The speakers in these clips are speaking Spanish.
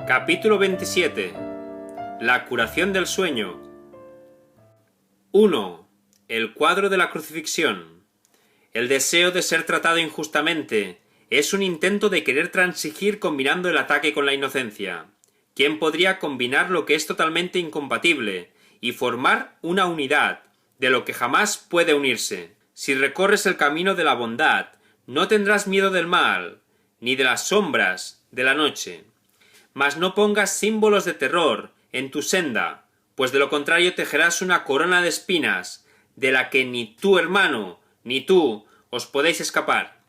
Capítulo 27. La curación del sueño. 1. El cuadro de la crucifixión. El deseo de ser tratado injustamente es un intento de querer transigir combinando el ataque con la inocencia. ¿Quién podría combinar lo que es totalmente incompatible y formar una unidad de lo que jamás puede unirse? Si recorres el camino de la bondad, no tendrás miedo del mal, ni de las sombras de la noche. Mas no pongas símbolos de terror en tu senda, pues de lo contrario tejerás una corona de espinas, de la que ni tu hermano ni tú os podéis escapar.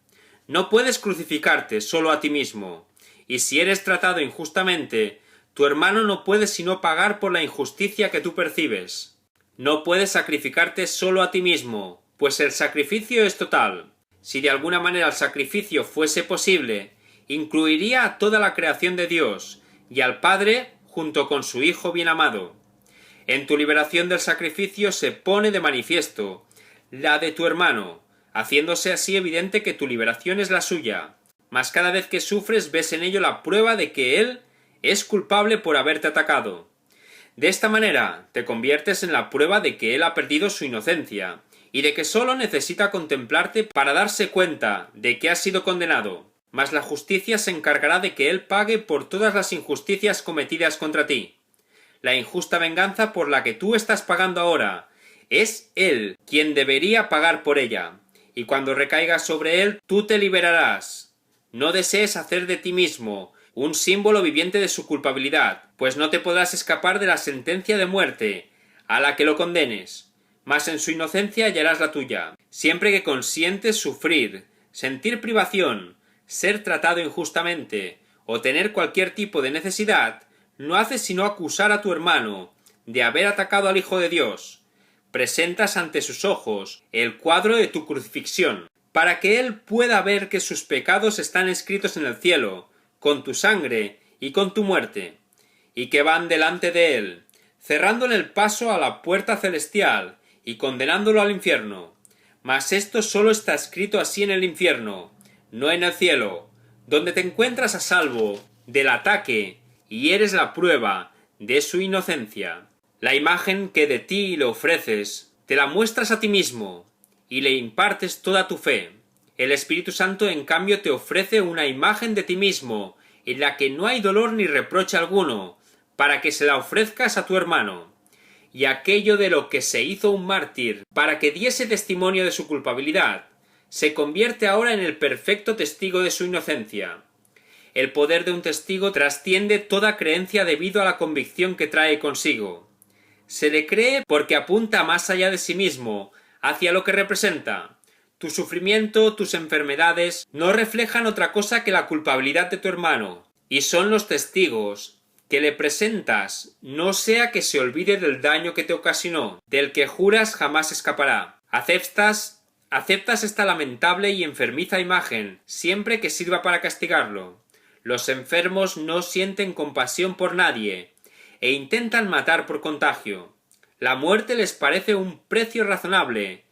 No puedes crucificarte solo a ti mismo, y si eres tratado injustamente, tu hermano no puede sino pagar por la injusticia que tú percibes. No puedes sacrificarte solo a ti mismo, pues el sacrificio es total. Si de alguna manera el sacrificio fuese posible, incluiría a toda la creación de Dios y al Padre junto con su Hijo bien amado. En tu liberación del sacrificio se pone de manifiesto la de tu hermano, haciéndose así evidente que tu liberación es la suya, mas cada vez que sufres ves en ello la prueba de que él es culpable por haberte atacado. De esta manera te conviertes en la prueba de que él ha perdido su inocencia, y de que sólo necesita contemplarte para darse cuenta de que has sido condenado. Mas la justicia se encargará de que él pague por todas las injusticias cometidas contra ti. La injusta venganza por la que tú estás pagando ahora, es él quien debería pagar por ella, y cuando recaiga sobre él, tú te liberarás. No desees hacer de ti mismo un símbolo viviente de su culpabilidad, pues no te podrás escapar de la sentencia de muerte a la que lo condenes, mas en su inocencia hallarás la tuya. Siempre que consientes sufrir, sentir privación, ser tratado injustamente o tener cualquier tipo de necesidad, no haces sino acusar a tu hermano de haber atacado al Hijo de Dios. Presentas ante sus ojos el cuadro de tu crucifixión, para que él pueda ver que sus pecados están escritos en el cielo, con tu sangre y con tu muerte, y que van delante de él, cerrándole el paso a la puerta celestial y condenándolo al infierno. Mas esto solo está escrito así en el infierno, no en el cielo, donde te encuentras a salvo del ataque y eres la prueba de su inocencia. La imagen que de ti le ofreces, te la muestras a ti mismo y le impartes toda tu fe. El Espíritu Santo, en cambio, te ofrece una imagen de ti mismo, en la que no hay dolor ni reproche alguno, para que se la ofrezcas a tu hermano. Y aquello de lo que se hizo un mártir, para que diese testimonio de su culpabilidad, se convierte ahora en el perfecto testigo de su inocencia. El poder de un testigo trasciende toda creencia debido a la convicción que trae consigo. Se le cree porque apunta más allá de sí mismo, hacia lo que representa. Tu sufrimiento, tus enfermedades, no reflejan otra cosa que la culpabilidad de tu hermano, y son los testigos que le presentas, no sea que se olvide del daño que te ocasionó, del que juras jamás escapará. Aceptas esta lamentable y enfermiza imagen, siempre que sirva para castigarlo. Los enfermos no sienten compasión por nadie, e intentan matar por contagio. La muerte les parece un precio razonable.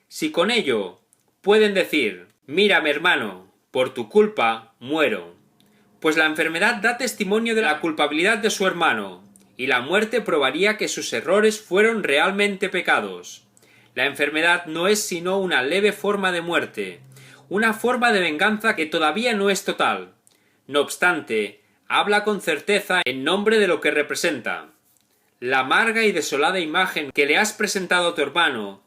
Si con ello pueden decir, mírame hermano, por tu culpa muero. Pues la enfermedad da testimonio de la culpabilidad de su hermano, y la muerte probaría que sus errores fueron realmente pecados. La enfermedad no es sino una leve forma de muerte, una forma de venganza que todavía no es total. No obstante, habla con certeza en nombre de lo que representa. La amarga y desolada imagen que le has presentado a tu hermano,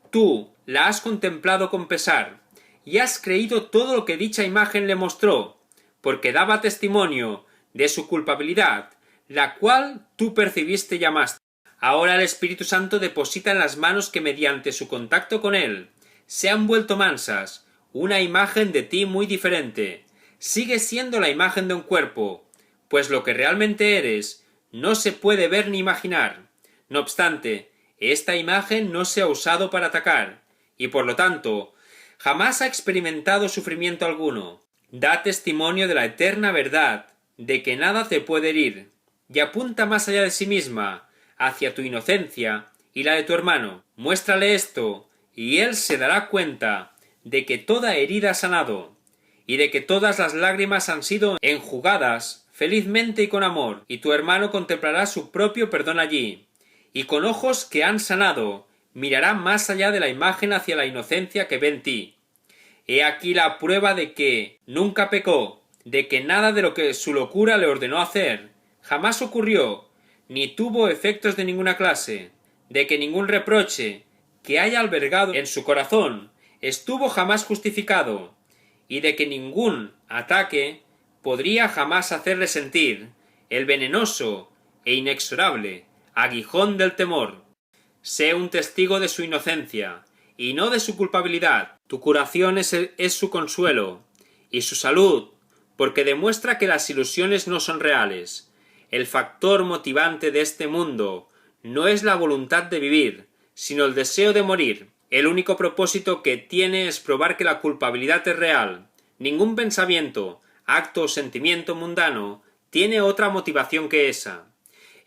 tú la has contemplado con pesar, y has creído todo lo que dicha imagen le mostró, porque daba testimonio de su culpabilidad, la cual tú percibiste y amaste. Ahora el Espíritu Santo deposita en las manos que mediante su contacto con él se han vuelto mansas, una imagen de ti muy diferente. Sigue siendo la imagen de un cuerpo, pues lo que realmente eres no se puede ver ni imaginar. No obstante, esta imagen no se ha usado para atacar, y por lo tanto, jamás ha experimentado sufrimiento alguno. Da testimonio de la eterna verdad, de que nada te puede herir, y apunta más allá de sí misma, hacia tu inocencia y la de tu hermano. Muéstrale esto, y él se dará cuenta de que toda herida ha sanado, y de que todas las lágrimas han sido enjugadas felizmente y con amor, y tu hermano contemplará su propio perdón allí, y con ojos que han sanado, mirará más allá de la imagen hacia la inocencia que ve en ti. He aquí la prueba de que nunca pecó, de que nada de lo que su locura le ordenó hacer jamás ocurrió, ni tuvo efectos de ninguna clase, de que ningún reproche que haya albergado en su corazón estuvo jamás justificado, y de que ningún ataque podría jamás hacerle sentir el venenoso e inexorable aguijón del temor. Sé un testigo de su inocencia, y no de su culpabilidad. Tu curación es su consuelo, y su salud, porque demuestra que las ilusiones no son reales. El factor motivante de este mundo no es la voluntad de vivir, sino el deseo de morir. El único propósito que tiene es probar que la culpabilidad es real. Ningún pensamiento, acto o sentimiento mundano tiene otra motivación que esa.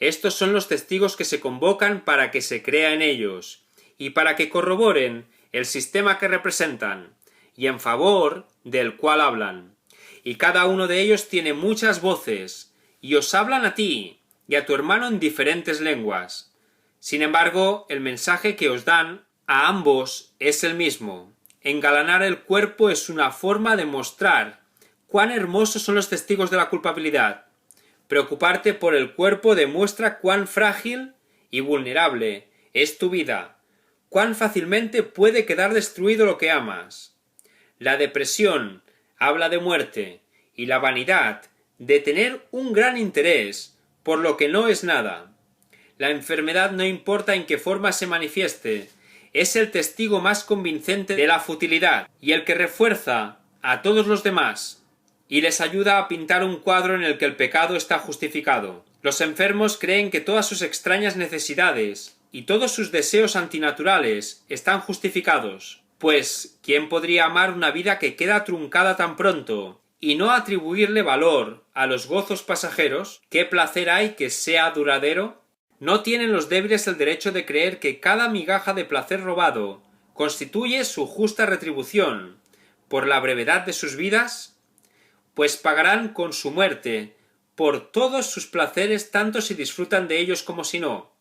Estos son los testigos que se convocan para que se crea en ellos, y para que corroboren el sistema que representan, y en favor del cual hablan. Y cada uno de ellos tiene muchas voces, y os hablan a ti y a tu hermano en diferentes lenguas. Sin embargo, el mensaje que os dan a ambos es el mismo. Engalanar el cuerpo es una forma de mostrar cuán hermosos son los testigos de la culpabilidad. Preocuparte por el cuerpo demuestra cuán frágil y vulnerable es tu vida, cuán fácilmente puede quedar destruido lo que amas. La depresión habla de muerte, y la vanidad de tener un gran interés por lo que no es nada. La enfermedad, no importa en qué forma se manifieste, es el testigo más convincente de la futilidad, y el que refuerza a todos los demás, y les ayuda a pintar un cuadro en el que el pecado está justificado. Los enfermos creen que todas sus extrañas necesidades y todos sus deseos antinaturales están justificados, pues ¿quién podría amar una vida que queda truncada tan pronto y no atribuirle valor a los gozos pasajeros? ¿Qué placer hay que sea duradero? ¿No tienen los débiles el derecho de creer que cada migaja de placer robado constituye su justa retribución por la brevedad de sus vidas? Pues pagarán con su muerte por todos sus placeres, tanto si disfrutan de ellos como si no.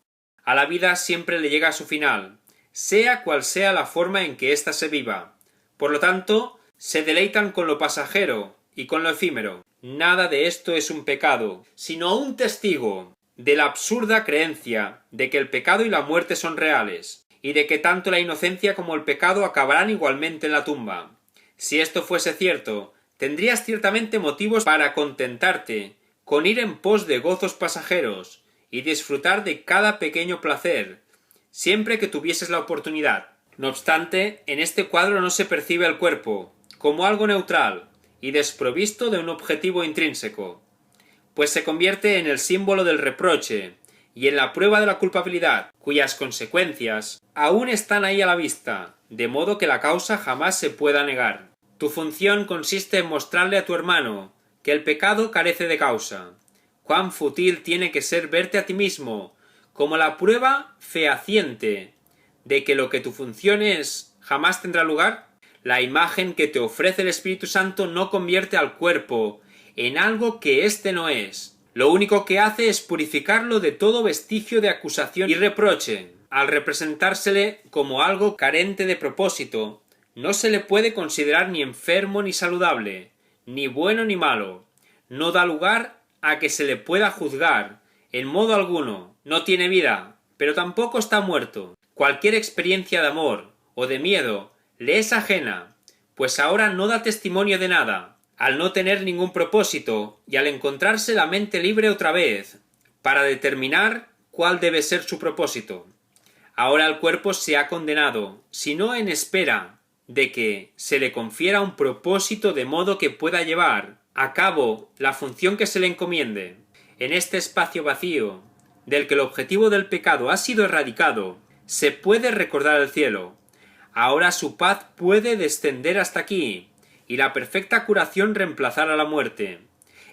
A la vida siempre le llega su final, sea cual sea la forma en que ésta se viva. Por lo tanto, se deleitan con lo pasajero y con lo efímero. Nada de esto es un pecado, sino un testigo de la absurda creencia de que el pecado y la muerte son reales, y de que tanto la inocencia como el pecado acabarán igualmente en la tumba. Si esto fuese cierto, tendrías ciertamente motivos para contentarte con ir en pos de gozos pasajeros y disfrutar de cada pequeño placer, siempre que tuvieses la oportunidad. No obstante, en este cuadro no se percibe el cuerpo como algo neutral y desprovisto de un objetivo intrínseco, pues se convierte en el símbolo del reproche y en la prueba de la culpabilidad, cuyas consecuencias aún están ahí a la vista, de modo que la causa jamás se pueda negar. Tu función consiste en mostrarle a tu hermano que el pecado carece de causa. Cuán fútil tiene que ser verte a ti mismo como la prueba fehaciente de que lo que tu función es jamás tendrá lugar. La imagen que te ofrece el Espíritu Santo no convierte al cuerpo en algo que éste no es. Lo único que hace es purificarlo de todo vestigio de acusación y reproche. Al representársele como algo carente de propósito, no se le puede considerar ni enfermo ni saludable, ni bueno ni malo. No da lugar a que se le pueda juzgar, en modo alguno. No tiene vida, pero tampoco está muerto. Cualquier experiencia de amor o de miedo le es ajena, pues ahora no da testimonio de nada. Al no tener ningún propósito y al encontrarse la mente libre otra vez para determinar cuál debe ser su propósito. Ahora el cuerpo se ha condenado, si no en espera de que se le confiera un propósito de modo que pueda llevar a cabo la función que se le encomiende. En este espacio vacío, del que el objetivo del pecado ha sido erradicado, se puede recordar el cielo. Ahora su paz puede descender hasta aquí, y la perfecta curación reemplazar a la muerte.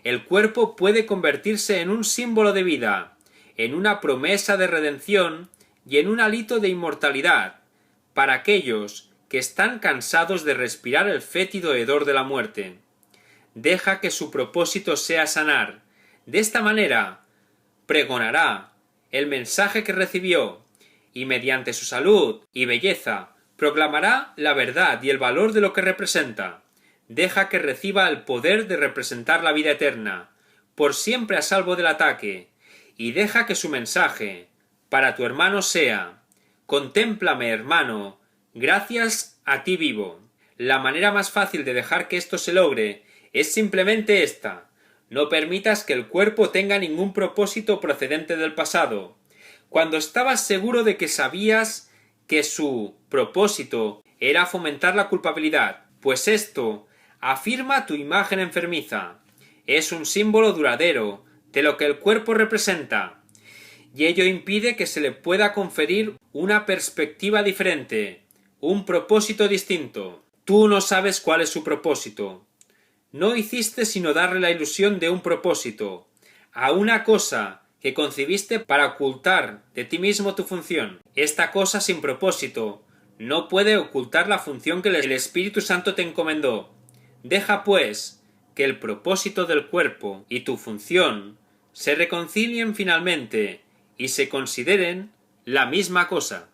El cuerpo puede convertirse en un símbolo de vida, en una promesa de redención y en un hálito de inmortalidad, para aquellos que están cansados de respirar el fétido hedor de la muerte. Deja que su propósito sea sanar, De esta manera, pregonará el mensaje que recibió y mediante su salud y belleza proclamará la verdad y el valor de lo que representa. Deja que reciba el poder de representar la vida eterna, por siempre a salvo del ataque, y deja que su mensaje para tu hermano sea: contémplame, hermano, gracias a ti vivo. La manera más fácil de dejar que esto se logre es simplemente esta: no permitas que el cuerpo tenga ningún propósito procedente del pasado. Cuando estabas seguro de que sabías que su propósito era fomentar la culpabilidad, pues esto afirma tu imagen enfermiza. Es un símbolo duradero de lo que el cuerpo representa, y ello impide que se le pueda conferir una perspectiva diferente, un propósito distinto. Tú no sabes cuál es su propósito. No hiciste sino darle la ilusión de un propósito, a una cosa que concibiste para ocultar de ti mismo tu función. Esta cosa sin propósito no puede ocultar la función que el Espíritu Santo te encomendó. Deja, pues, que el propósito del cuerpo y tu función se reconcilien finalmente y se consideren la misma cosa.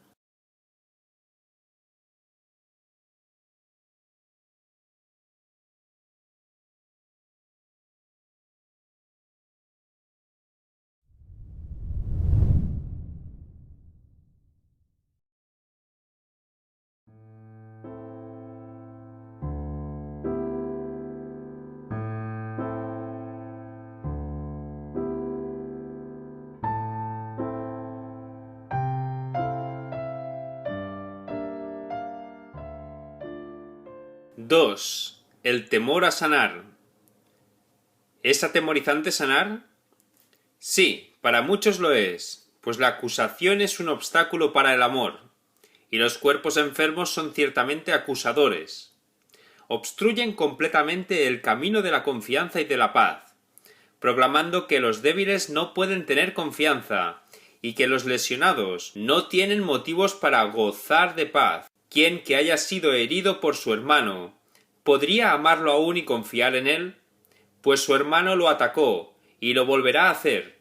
Dos. El temor a sanar. ¿Es atemorizante sanar? Sí, para muchos lo es, pues la acusación es un obstáculo para el amor, y los cuerpos enfermos son ciertamente acusadores. Obstruyen completamente el camino de la confianza y de la paz, proclamando que los débiles no pueden tener confianza, y que los lesionados no tienen motivos para gozar de paz. Quien que haya sido herido por su hermano, ¿podría amarlo aún y confiar en él? Pues su hermano lo atacó, y lo volverá a hacer.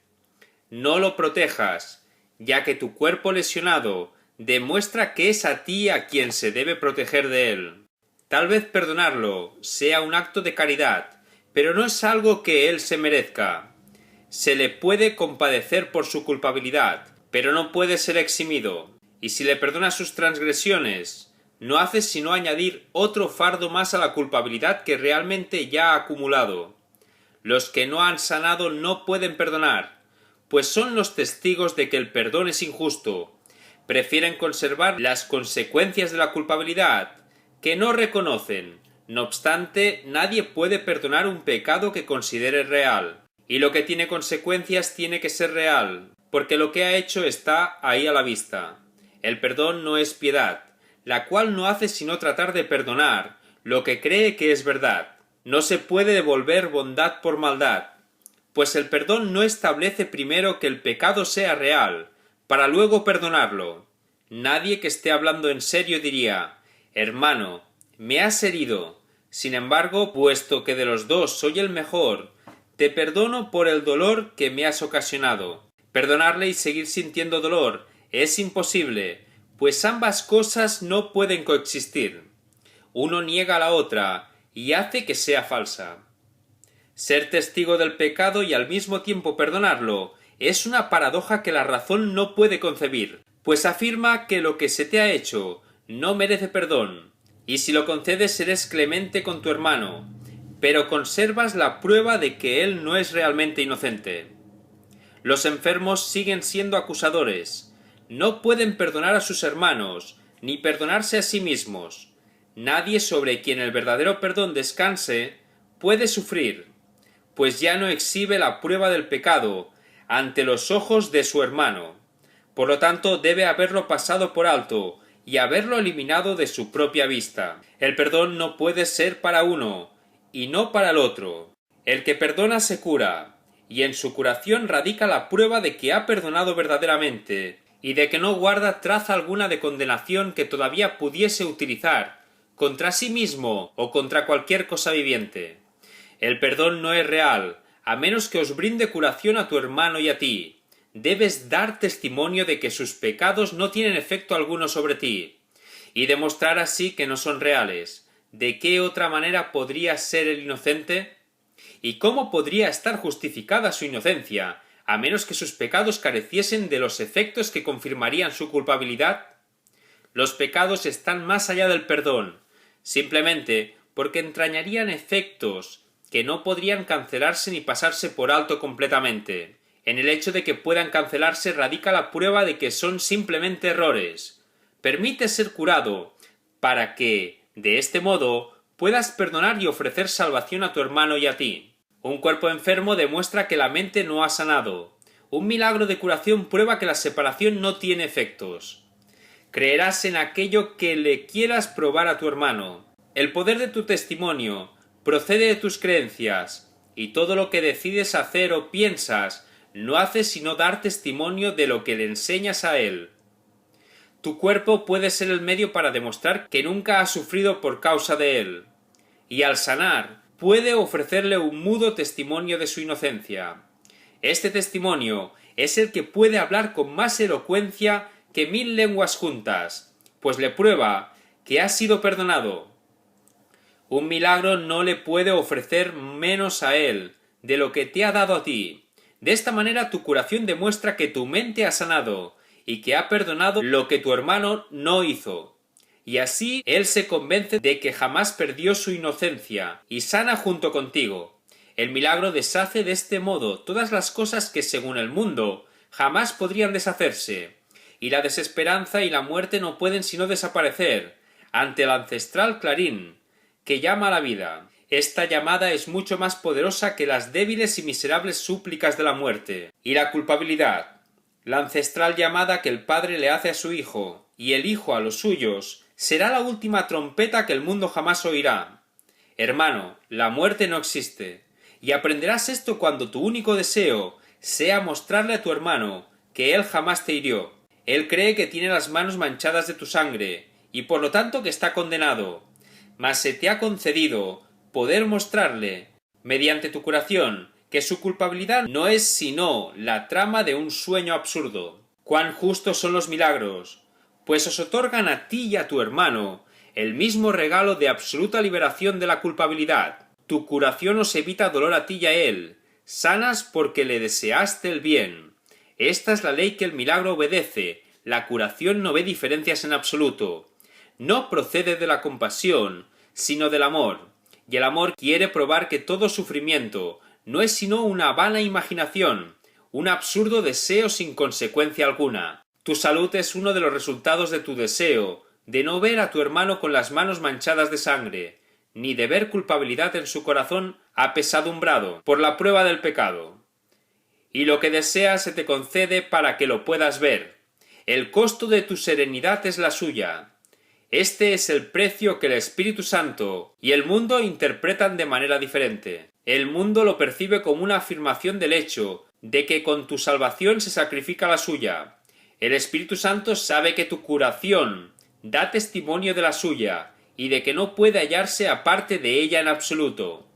No lo protejas, ya que tu cuerpo lesionado demuestra que es a ti a quien se debe proteger de él. Tal vez perdonarlo sea un acto de caridad, pero no es algo que él se merezca. Se le puede compadecer por su culpabilidad, pero no puede ser eximido. Y si le perdonas sus transgresiones, no haces sino añadir otro fardo más a la culpabilidad que realmente ya ha acumulado. Los que no han sanado no pueden perdonar, pues son los testigos de que el perdón es injusto. Prefieren conservar las consecuencias de la culpabilidad, que no reconocen. No obstante, nadie puede perdonar un pecado que considere real. Y lo que tiene consecuencias tiene que ser real, porque lo que ha hecho está ahí a la vista. El perdón no es piedad, la cual no hace sino tratar de perdonar lo que cree que es verdad. No se puede devolver bondad por maldad, pues el perdón no establece primero que el pecado sea real, para luego perdonarlo. Nadie que esté hablando en serio diría: hermano, me has herido. Sin embargo, puesto que de los dos soy el mejor, te perdono por el dolor que me has ocasionado. Perdonarle y seguir sintiendo dolor es imposible, pues ambas cosas no pueden coexistir. Uno niega a la otra y hace que sea falsa. Ser testigo del pecado y al mismo tiempo perdonarlo es una paradoja que la razón no puede concebir, pues afirma que lo que se te ha hecho no merece perdón, y si lo concedes eres clemente con tu hermano, pero conservas la prueba de que él no es realmente inocente. Los enfermos siguen siendo acusadores, no pueden perdonar a sus hermanos, ni perdonarse a sí mismos. Nadie sobre quien el verdadero perdón descanse puede sufrir, pues ya no exhibe la prueba del pecado ante los ojos de su hermano. Por lo tanto, debe haberlo pasado por alto y haberlo eliminado de su propia vista. El perdón no puede ser para uno y no para el otro. El que perdona se cura, y en su curación radica la prueba de que ha perdonado verdaderamente y de que no guarda traza alguna de condenación que todavía pudiese utilizar contra sí mismo o contra cualquier cosa viviente. El perdón no es real a menos que os brinde curación a tu hermano y a ti. Debes dar testimonio de que sus pecados no tienen efecto alguno sobre ti, y demostrar así que no son reales. ¿De qué otra manera podría ser el inocente? ¿Y cómo podría estar justificada su inocencia, a menos que sus pecados careciesen de los efectos que confirmarían su culpabilidad? Los pecados están más allá del perdón, simplemente porque entrañarían efectos que no podrían cancelarse ni pasarse por alto completamente. En el hecho de que puedan cancelarse radica la prueba de que son simplemente errores. Permite ser curado, para que, de este modo, puedas perdonar y ofrecer salvación a tu hermano y a ti. Un cuerpo enfermo demuestra que la mente no ha sanado. Un milagro de curación prueba que la separación no tiene efectos. Creerás en aquello que le quieras probar a tu hermano. El poder de tu testimonio procede de tus creencias, y todo lo que decides hacer o piensas no hace sino dar testimonio de lo que le enseñas a él. Tu cuerpo puede ser el medio para demostrar que nunca has sufrido por causa de él, y al sanar puede ofrecerle un mudo testimonio de su inocencia. Este testimonio es el que puede hablar con más elocuencia que 1000 lenguas juntas, pues le prueba que ha sido perdonado. Un milagro no le puede ofrecer menos a él de lo que te ha dado a ti. De esta manera tu curación demuestra que tu mente ha sanado y que ha perdonado lo que tu hermano no hizo. Y así él se convence de que jamás perdió su inocencia y sana junto contigo. El milagro deshace de este modo todas las cosas que según el mundo jamás podrían deshacerse, y la desesperanza y la muerte no pueden sino desaparecer ante el ancestral clarín que llama a la vida. Esta llamada es mucho más poderosa que las débiles y miserables súplicas de la muerte y la culpabilidad. La ancestral llamada que el padre le hace a su hijo y el hijo a los suyos será la última trompeta que el mundo jamás oirá. Hermano, la muerte no existe, y aprenderás esto cuando tu único deseo sea mostrarle a tu hermano que él jamás te hirió. Él cree que tiene las manos manchadas de tu sangre, y por lo tanto que está condenado. Mas se te ha concedido poder mostrarle, mediante tu curación, que su culpabilidad no es sino la trama de un sueño absurdo. ¡Cuán justos son los milagros! Pues os otorgan a ti y a tu hermano el mismo regalo de absoluta liberación de la culpabilidad. Tu curación os evita dolor a ti y a él. Sanas porque le deseaste el bien. Esta es la ley que el milagro obedece. La curación no ve diferencias en absoluto. No procede de la compasión, sino del amor. Y el amor quiere probar que todo sufrimiento no es sino una vana imaginación, un absurdo deseo sin consecuencia alguna. Tu salud es uno de los resultados de tu deseo de no ver a tu hermano con las manos manchadas de sangre, ni de ver culpabilidad en su corazón apesadumbrado por la prueba del pecado. Y lo que deseas se te concede para que lo puedas ver. El costo de tu serenidad es la suya. Este es el precio que el Espíritu Santo y el mundo interpretan de manera diferente. El mundo lo percibe como una afirmación del hecho de que con tu salvación se sacrifica la suya. El Espíritu Santo sabe que tu curación da testimonio de la suya y de que no puede hallarse aparte de ella en absoluto.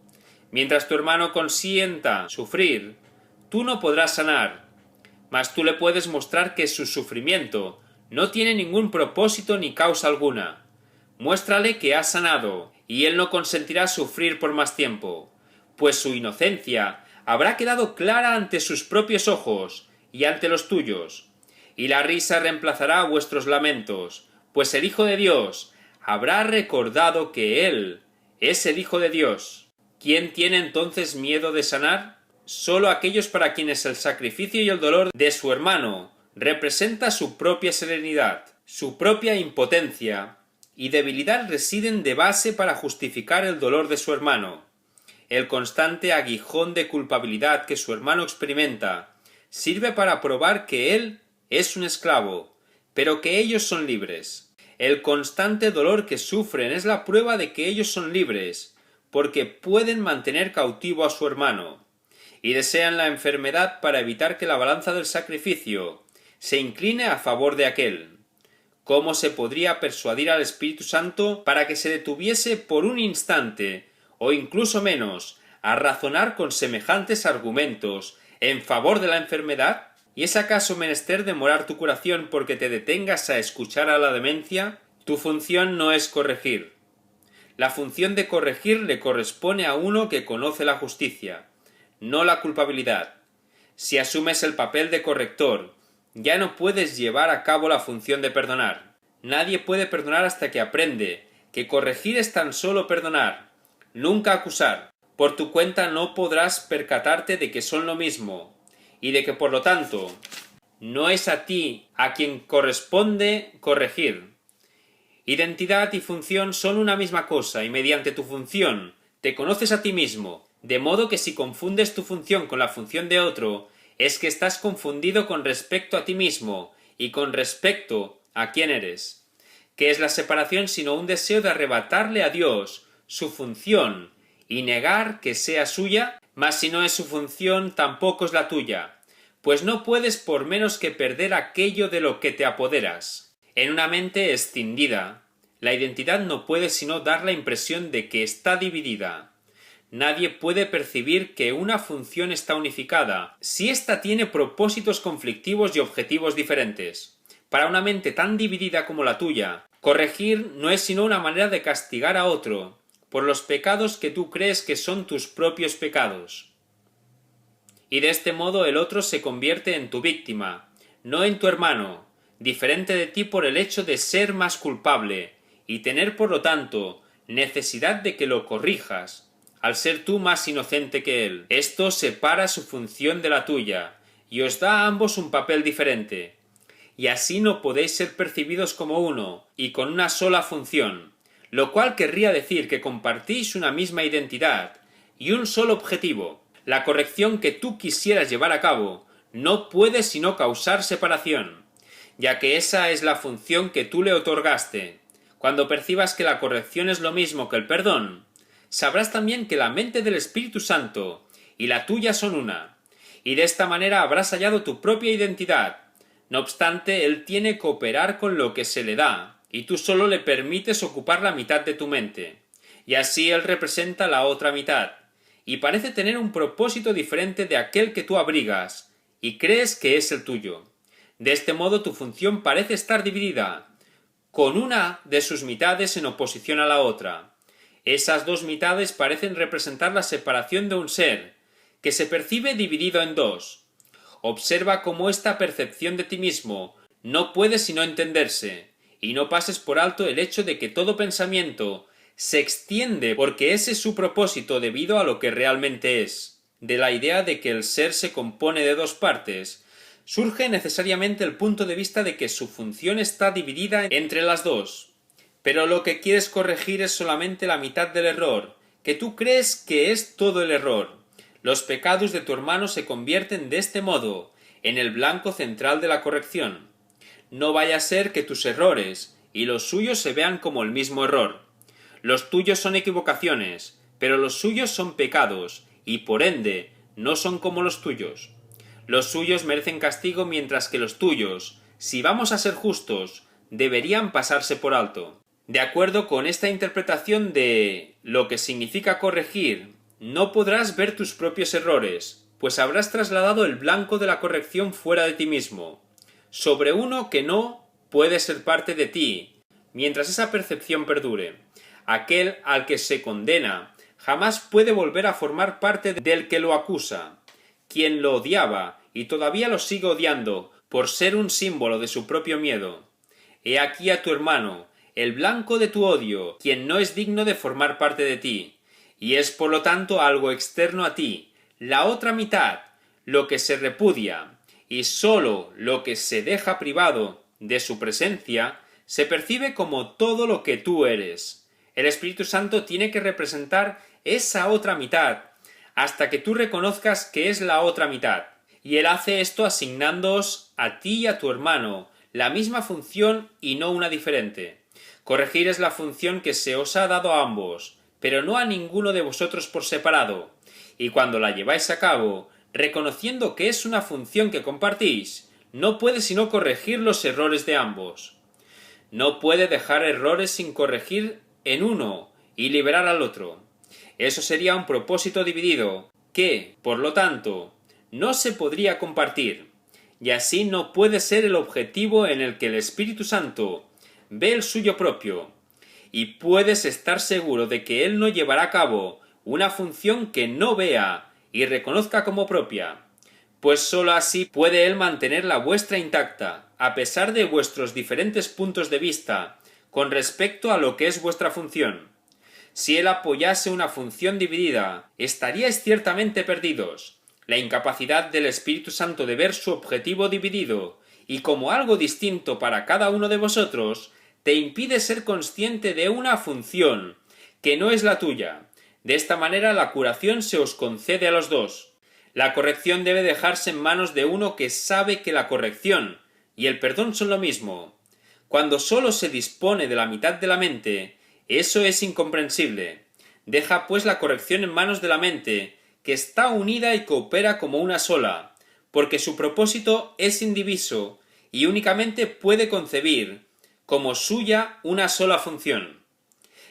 Mientras tu hermano consienta sufrir, tú no podrás sanar, mas tú le puedes mostrar que su sufrimiento no tiene ningún propósito ni causa alguna. Muéstrale que has sanado, y él no consentirá sufrir por más tiempo, pues su inocencia habrá quedado clara ante sus propios ojos y ante los tuyos, y la risa reemplazará vuestros lamentos, pues el Hijo de Dios habrá recordado que él es el Hijo de Dios. ¿Quién tiene entonces miedo de sanar? Solo aquellos para quienes el sacrificio y el dolor de su hermano representa su propia serenidad, su propia impotencia y debilidad residen de base para justificar el dolor de su hermano. El constante aguijón de culpabilidad que su hermano experimenta sirve para probar que él es un esclavo, pero que ellos son libres. El constante dolor que sufren es la prueba de que ellos son libres, porque pueden mantener cautivo a su hermano, y desean la enfermedad para evitar que la balanza del sacrificio se incline a favor de aquel. ¿Cómo se podría persuadir al Espíritu Santo para que se detuviese por un instante, o incluso menos, a razonar con semejantes argumentos en favor de la enfermedad? ¿Y es acaso menester demorar tu curación porque te detengas a escuchar a la demencia? Tu función no es corregir. La función de corregir le corresponde a uno que conoce la justicia, no la culpabilidad. Si asumes el papel de corrector, ya no puedes llevar a cabo la función de perdonar. Nadie puede perdonar hasta que aprende que corregir es tan solo perdonar, nunca acusar. Por tu cuenta no podrás percatarte de que son lo mismo, y de que por lo tanto no es a ti a quien corresponde corregir. Identidad y función son una misma cosa, y mediante tu función te conoces a ti mismo, de modo que si confundes tu función con la función de otro, es que estás confundido con respecto a ti mismo y con respecto a quién eres. ¿Qué es la separación sino un deseo de arrebatarle a Dios su función y negar que sea suya? Mas si no es su función, tampoco es la tuya, pues no puedes por menos que perder aquello de lo que te apoderas. En una mente escindida, la identidad no puede sino dar la impresión de que está dividida. Nadie puede percibir que una función está unificada, si ésta tiene propósitos conflictivos y objetivos diferentes. Para una mente tan dividida como la tuya, corregir no es sino una manera de castigar a otro, por los pecados que tú crees que son tus propios pecados. Y de este modo el otro se convierte en tu víctima, no en tu hermano, diferente de ti por el hecho de ser más culpable, y tener por lo tanto necesidad de que lo corrijas, al ser tú más inocente que él. Esto separa su función de la tuya, y os da a ambos un papel diferente, y así no podéis ser percibidos como uno, y con una sola función, lo cual querría decir que compartís una misma identidad y un solo objetivo. La corrección que tú quisieras llevar a cabo no puede sino causar separación, ya que esa es la función que tú le otorgaste. Cuando percibas que la corrección es lo mismo que el perdón, sabrás también que la mente del Espíritu Santo y la tuya son una, y de esta manera habrás hallado tu propia identidad. No obstante, él tiene que operar con lo que se le da, y tú solo le permites ocupar la mitad de tu mente, y así él representa la otra mitad, y parece tener un propósito diferente de aquel que tú abrigas, y crees que es el tuyo. De este modo tu función parece estar dividida, con una de sus mitades en oposición a la otra. Esas dos mitades parecen representar la separación de un ser, que se percibe dividido en dos. Observa cómo esta percepción de ti mismo no puede sino entenderse, y no pases por alto el hecho de que todo pensamiento se extiende porque ese es su propósito debido a lo que realmente es. De la idea de que el ser se compone de dos partes, surge necesariamente el punto de vista de que su función está dividida entre las dos. Pero lo que quieres corregir es solamente la mitad del error, que tú crees que es todo el error. Los pecados de tu hermano se convierten de este modo en el blanco central de la corrección. No vaya a ser que tus errores y los suyos se vean como el mismo error. Los tuyos son equivocaciones, pero los suyos son pecados, y por ende no son como los tuyos. Los suyos merecen castigo mientras que los tuyos, si vamos a ser justos, deberían pasarse por alto. De acuerdo con esta interpretación de lo que significa corregir, no podrás ver tus propios errores, pues habrás trasladado el blanco de la corrección fuera de ti mismo, sobre uno que no puede ser parte de ti, mientras esa percepción perdure. Aquel al que se condena jamás puede volver a formar parte del que lo acusa, quien lo odiaba y todavía lo sigue odiando por ser un símbolo de su propio miedo. He aquí a tu hermano, el blanco de tu odio, quien no es digno de formar parte de ti, y es por lo tanto algo externo a ti, la otra mitad, lo que se repudia, y sólo lo que se deja privado de su presencia se percibe como todo lo que tú eres. El Espíritu Santo tiene que representar esa otra mitad, hasta que tú reconozcas que es la otra mitad, y Él hace esto asignándoos a ti y a tu hermano la misma función y no una diferente. Corregir es la función que se os ha dado a ambos, pero no a ninguno de vosotros por separado, y cuando la lleváis a cabo, reconociendo que es una función que compartís, no puede sino corregir los errores de ambos. No puede dejar errores sin corregir en uno y liberar al otro. Eso sería un propósito dividido, que, por lo tanto, no se podría compartir, y así no puede ser el objetivo en el que el Espíritu Santo ve el suyo propio, y puedes estar seguro de que Él no llevará a cabo una función que no vea y reconozca como propia, pues sólo así puede Él mantener la vuestra intacta, a pesar de vuestros diferentes puntos de vista con respecto a lo que es vuestra función. Si Él apoyase una función dividida, estaríais ciertamente perdidos. La incapacidad del Espíritu Santo de ver su objetivo dividido y como algo distinto para cada uno de vosotros, te impide ser consciente de una función que no es la tuya. De esta manera la curación se os concede a los dos. La corrección debe dejarse en manos de uno que sabe que la corrección y el perdón son lo mismo. Cuando sólo se dispone de la mitad de la mente, eso es incomprensible. Deja pues la corrección en manos de la mente, que está unida y coopera como una sola, porque su propósito es indiviso y únicamente puede concebir como suya una sola función.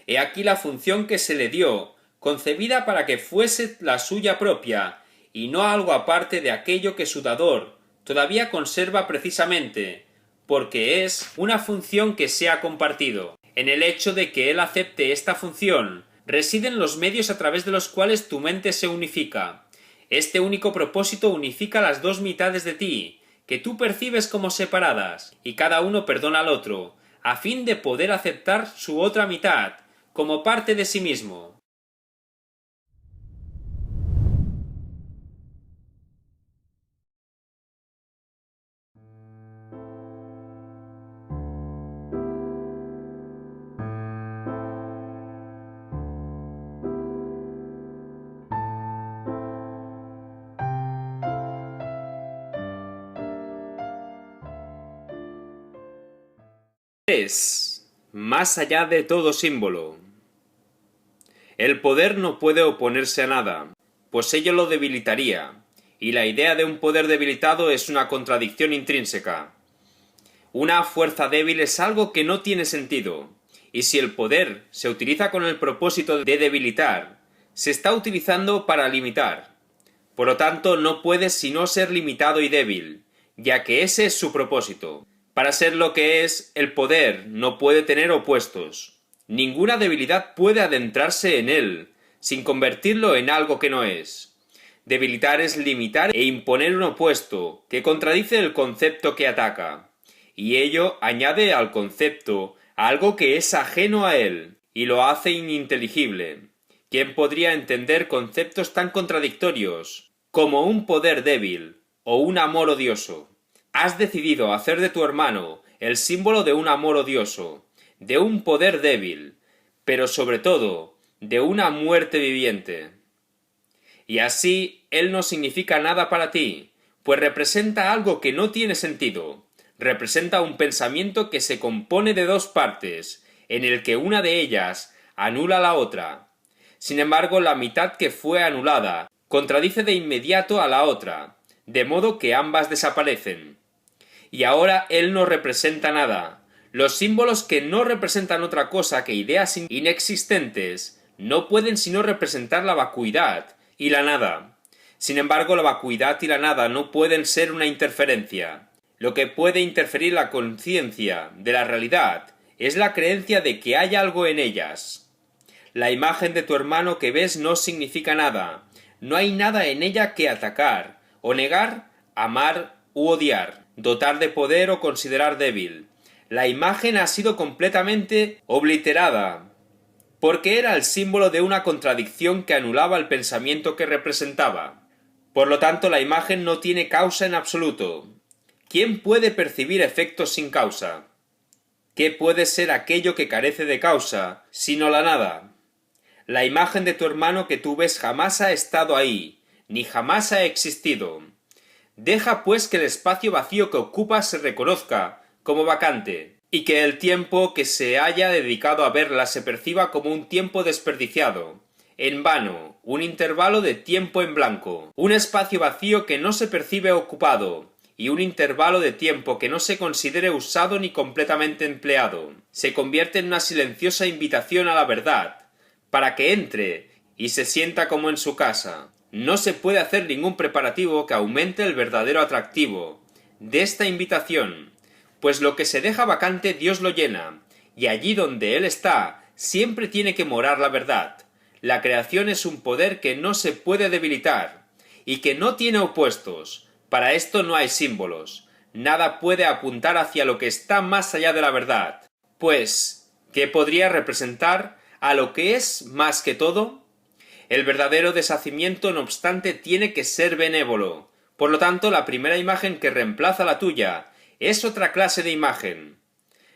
He aquí la función que se le dio, concebida para que fuese la suya propia, y no algo aparte de aquello que su dador todavía conserva precisamente, porque es una función que se ha compartido. En el hecho de que él acepte esta función, residen los medios a través de los cuales tu mente se unifica. Este único propósito unifica las dos mitades de ti, que tú percibes como separadas, y cada uno perdona al otro, a fin de poder aceptar su otra mitad como parte de sí mismo. Es más allá de todo símbolo. El poder no puede oponerse a nada, pues ello lo debilitaría, y la idea de un poder debilitado es una contradicción intrínseca. Una fuerza débil es algo que no tiene sentido, y si el poder se utiliza con el propósito de debilitar, se está utilizando para limitar. Por lo tanto, no puede sino ser limitado y débil, ya que ese es su propósito. Para ser lo que es, el poder no puede tener opuestos. Ninguna debilidad puede adentrarse en él, sin convertirlo en algo que no es. Debilitar es limitar e imponer un opuesto, que contradice el concepto que ataca. Y ello añade al concepto algo que es ajeno a él, y lo hace ininteligible. ¿Quién podría entender conceptos tan contradictorios como un poder débil o un amor odioso? Has decidido hacer de tu hermano el símbolo de un amor odioso, de un poder débil, pero sobre todo de una muerte viviente. Y así él no significa nada para ti, pues representa algo que no tiene sentido. Representa un pensamiento que se compone de dos partes, en el que una de ellas anula a la otra. Sin embargo, la mitad que fue anulada contradice de inmediato a la otra, de modo que ambas desaparecen. Y ahora él no representa nada. Los símbolos que no representan otra cosa que ideas inexistentes no pueden sino representar la vacuidad y la nada. Sin embargo, la vacuidad y la nada no pueden ser una interferencia. Lo que puede interferir la conciencia de la realidad es la creencia de que hay algo en ellas. La imagen de tu hermano que ves no significa nada. No hay nada en ella que atacar, o negar, amar u odiar, dotar de poder o considerar débil. La imagen ha sido completamente obliterada, porque era el símbolo de una contradicción que anulaba el pensamiento que representaba. Por lo tanto, la imagen no tiene causa en absoluto. ¿Quién puede percibir efectos sin causa? ¿Qué puede ser aquello que carece de causa, sino la nada? La imagen de tu hermano que tú ves jamás ha estado ahí, ni jamás ha existido. Deja pues que el espacio vacío que ocupas se reconozca como vacante, y que el tiempo que se haya dedicado a verla se perciba como un tiempo desperdiciado, en vano, un intervalo de tiempo en blanco, un espacio vacío que no se percibe ocupado, y un intervalo de tiempo que no se considere usado ni completamente empleado. Se convierte en una silenciosa invitación a la verdad, para que entre y se sienta como en su casa. No se puede hacer ningún preparativo que aumente el verdadero atractivo de esta invitación, pues lo que se deja vacante Dios lo llena, y allí donde Él está, siempre tiene que morar la verdad. La creación es un poder que no se puede debilitar, y que no tiene opuestos. Para esto no hay símbolos. Nada puede apuntar hacia lo que está más allá de la verdad. Pues, ¿qué podría representar a lo que es más que todo? El verdadero deshacimiento, no obstante, tiene que ser benévolo. Por lo tanto, la primera imagen que reemplaza la tuya es otra clase de imagen.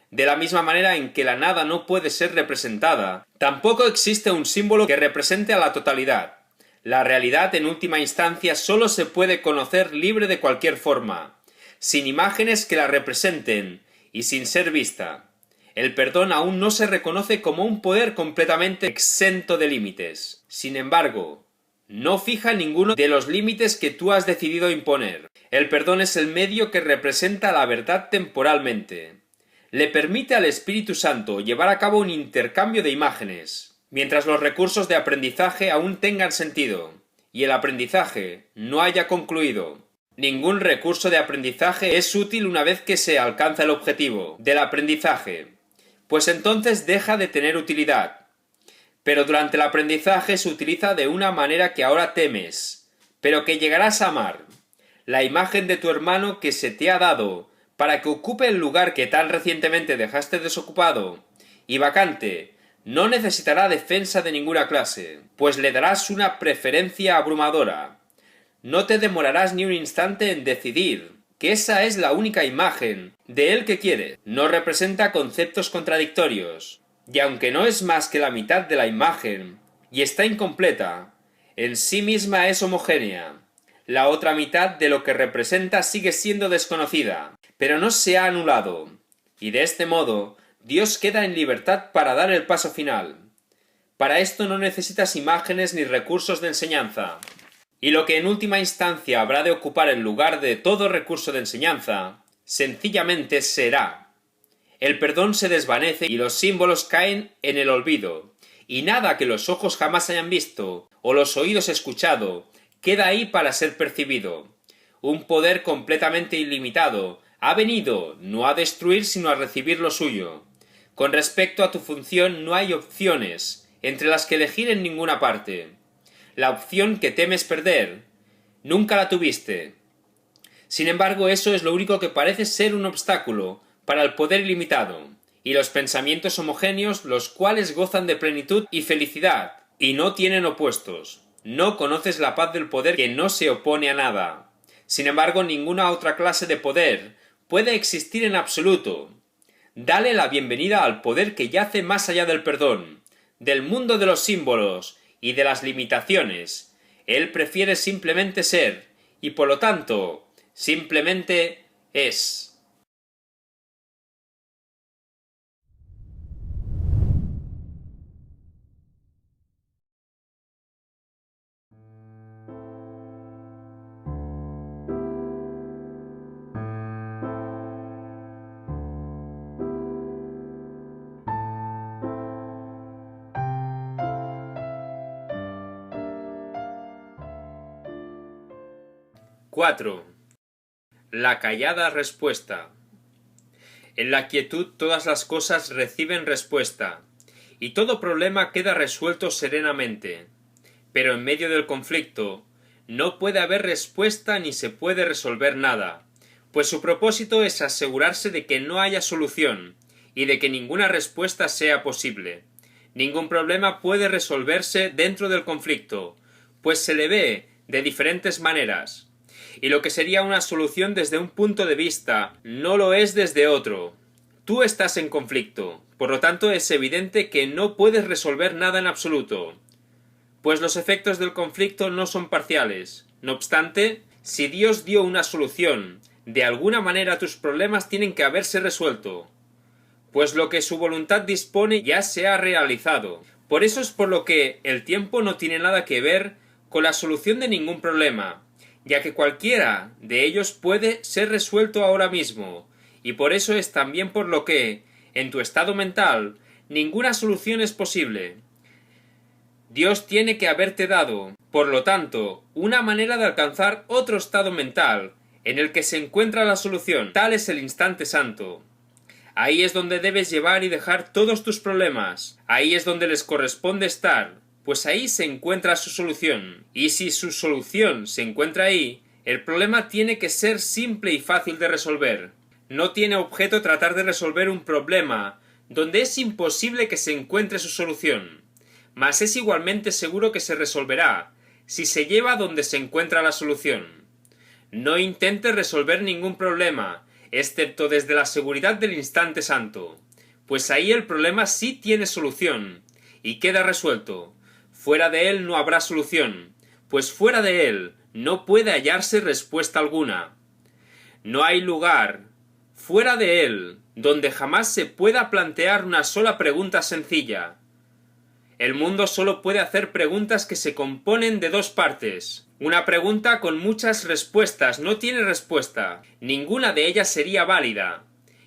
De la misma manera en que la nada no puede ser representada, tampoco existe un símbolo que represente a la totalidad. La realidad, en última instancia, solo se puede conocer libre de cualquier forma, sin imágenes que la representen y sin ser vista. El perdón aún no se reconoce como un poder completamente exento de límites. Sin embargo, no fija ninguno de los límites que tú has decidido imponer. El perdón es el medio que representa la verdad temporalmente. Le permite al Espíritu Santo llevar a cabo un intercambio de imágenes, mientras los recursos de aprendizaje aún tengan sentido, y el aprendizaje no haya concluido. Ningún recurso de aprendizaje es útil una vez que se alcanza el objetivo del aprendizaje, pues entonces deja de tener utilidad. Pero durante el aprendizaje se utiliza de una manera que ahora temes, pero que llegarás a amar. La imagen de tu hermano que se te ha dado para que ocupe el lugar que tan recientemente dejaste desocupado y vacante, no necesitará defensa de ninguna clase, pues le darás una preferencia abrumadora. No te demorarás ni un instante en decidir que esa es la única imagen de él que quieres. No representa conceptos contradictorios, y aunque no es más que la mitad de la imagen y está incompleta, en sí misma es homogénea. La otra mitad de lo que representa sigue siendo desconocida, pero no se ha anulado, y de este modo Dios queda en libertad para dar el paso final. Para esto no necesitas imágenes ni recursos de enseñanza. Y lo que en última instancia habrá de ocupar el lugar de todo recurso de enseñanza, sencillamente será. El perdón se desvanece y los símbolos caen en el olvido, y nada que los ojos jamás hayan visto o los oídos escuchado queda ahí para ser percibido. Un poder completamente ilimitado ha venido no a destruir sino a recibir lo suyo. Con respecto a tu función no hay opciones entre las que elegir en ninguna parte. La opción que temes perder, nunca la tuviste. Sin embargo, eso es lo único que parece ser un obstáculo para el poder ilimitado, y los pensamientos homogéneos, los cuales gozan de plenitud y felicidad, y no tienen opuestos. No conoces la paz del poder que no se opone a nada. Sin embargo, ninguna otra clase de poder puede existir en absoluto. Dale la bienvenida al poder que yace más allá del perdón, del mundo de los símbolos y de las limitaciones. Él prefiere simplemente ser, y por lo tanto, simplemente es. ⁴. La callada respuesta. En la quietud todas las cosas reciben respuesta, y todo problema queda resuelto serenamente. Pero en medio del conflicto no puede haber respuesta ni se puede resolver nada, pues su propósito es asegurarse de que no haya solución, y de que ninguna respuesta sea posible. Ningún problema puede resolverse dentro del conflicto, pues se le ve de diferentes maneras. Y lo que sería una solución desde un punto de vista no lo es desde otro. Tú estás en conflicto, por lo tanto es evidente que no puedes resolver nada en absoluto, pues los efectos del conflicto no son parciales. No obstante, si Dios dio una solución, de alguna manera tus problemas tienen que haberse resuelto, pues lo que su voluntad dispone ya se ha realizado. Por eso es por lo que el tiempo no tiene nada que ver con la solución de ningún problema, ya que cualquiera de ellos puede ser resuelto ahora mismo, y por eso es también por lo que, en tu estado mental, ninguna solución es posible. Dios tiene que haberte dado, por lo tanto, una manera de alcanzar otro estado mental, en el que se encuentra la solución. Tal es el instante santo. Ahí es donde debes llevar y dejar todos tus problemas. Ahí es donde les corresponde estar, pues ahí se encuentra su solución. Y si su solución se encuentra ahí, el problema tiene que ser simple y fácil de resolver. No tiene objeto tratar de resolver un problema donde es imposible que se encuentre su solución, mas es igualmente seguro que se resolverá si se lleva donde se encuentra la solución. No intentes resolver ningún problema, excepto desde la seguridad del instante santo, pues ahí el problema sí tiene solución, y queda resuelto. Fuera de él no habrá solución, pues fuera de él no puede hallarse respuesta alguna. No hay lugar, fuera de él, donde jamás se pueda plantear una sola pregunta sencilla. El mundo solo puede hacer preguntas que se componen de dos partes. Una pregunta con muchas respuestas no tiene respuesta. Ninguna de ellas sería válida.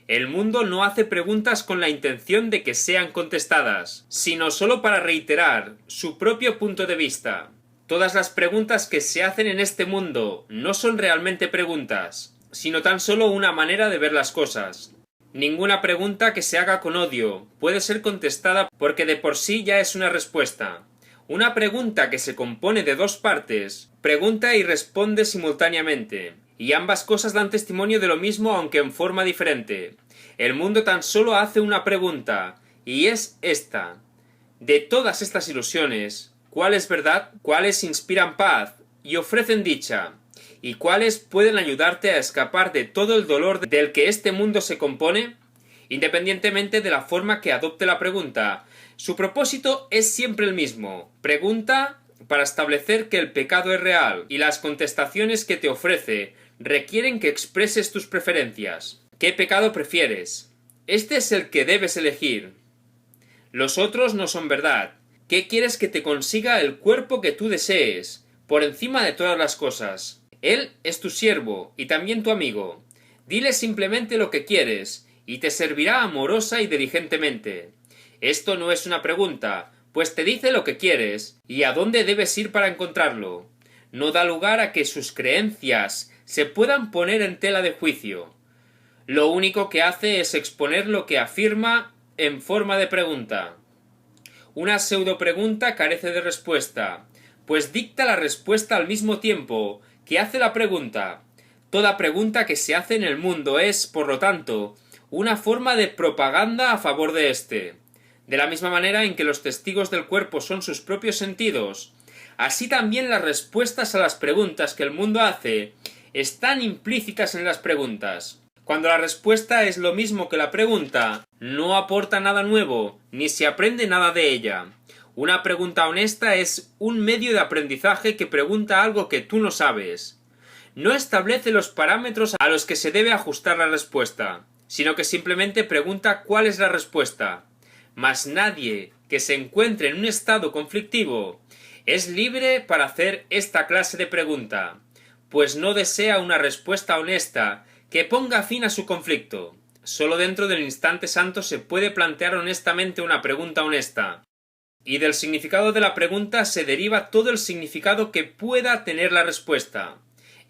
El mundo no hace preguntas con la intención de que sean contestadas, sino solo para reiterar su propio punto de vista. Todas las preguntas que se hacen en este mundo no son realmente preguntas, sino tan solo una manera de ver las cosas. Ninguna pregunta que se haga con odio puede ser contestada porque de por sí ya es una respuesta. Una pregunta que se compone de dos partes, pregunta y responde simultáneamente, y ambas cosas dan testimonio de lo mismo aunque en forma diferente. El mundo tan solo hace una pregunta, y es esta. De todas estas ilusiones, ¿cuál es verdad? ¿Cuáles inspiran paz y ofrecen dicha? ¿Y cuáles pueden ayudarte a escapar de todo el dolor del que este mundo se compone? Independientemente de la forma que adopte la pregunta, su propósito es siempre el mismo. Pregunta para establecer que el pecado es real, y las contestaciones que te ofrece requieren que expreses tus preferencias. ¿Qué pecado prefieres? Este es el que debes elegir. Los otros no son verdad. ¿Qué quieres que te consiga el cuerpo que tú desees, por encima de todas las cosas? Él es tu siervo y también tu amigo. Dile simplemente lo que quieres y te servirá amorosa y diligentemente. Esto no es una pregunta, pues te dice lo que quieres y a dónde debes ir para encontrarlo. No da lugar a que sus creencias se puedan poner en tela de juicio. Lo único que hace es exponer lo que afirma en forma de pregunta. Una pseudo-pregunta carece de respuesta, pues dicta la respuesta al mismo tiempo que hace la pregunta. Toda pregunta que se hace en el mundo es, por lo tanto, una forma de propaganda a favor de éste. De la misma manera en que los testigos del cuerpo son sus propios sentidos, así también las respuestas a las preguntas que el mundo hace están implícitas en las preguntas. Cuando la respuesta es lo mismo que la pregunta, no aporta nada nuevo, ni se aprende nada de ella. Una pregunta honesta es un medio de aprendizaje que pregunta algo que tú no sabes. No establece los parámetros a los que se debe ajustar la respuesta, sino que simplemente pregunta cuál es la respuesta. Mas nadie que se encuentre en un estado conflictivo es libre para hacer esta clase de pregunta, pues no desea una respuesta honesta que ponga fin a su conflicto. Solo dentro del instante santo se puede plantear honestamente una pregunta honesta. Y del significado de la pregunta se deriva todo el significado que pueda tener la respuesta.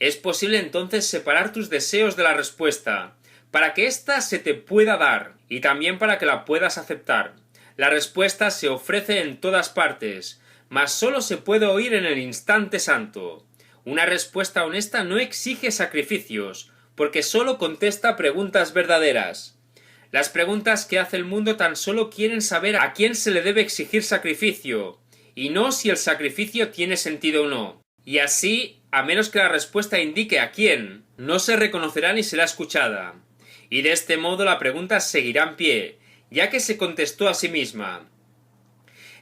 Es posible entonces separar tus deseos de la respuesta, para que ésta se te pueda dar, y también para que la puedas aceptar. La respuesta se ofrece en todas partes, mas solo se puede oír en el instante santo. Una respuesta honesta no exige sacrificios, porque solo contesta preguntas verdaderas. Las preguntas que hace el mundo tan solo quieren saber a quién se le debe exigir sacrificio, y no si el sacrificio tiene sentido o no. Y así, a menos que la respuesta indique a quién, no se reconocerá ni será escuchada. Y de este modo la pregunta seguirá en pie, ya que se contestó a sí misma.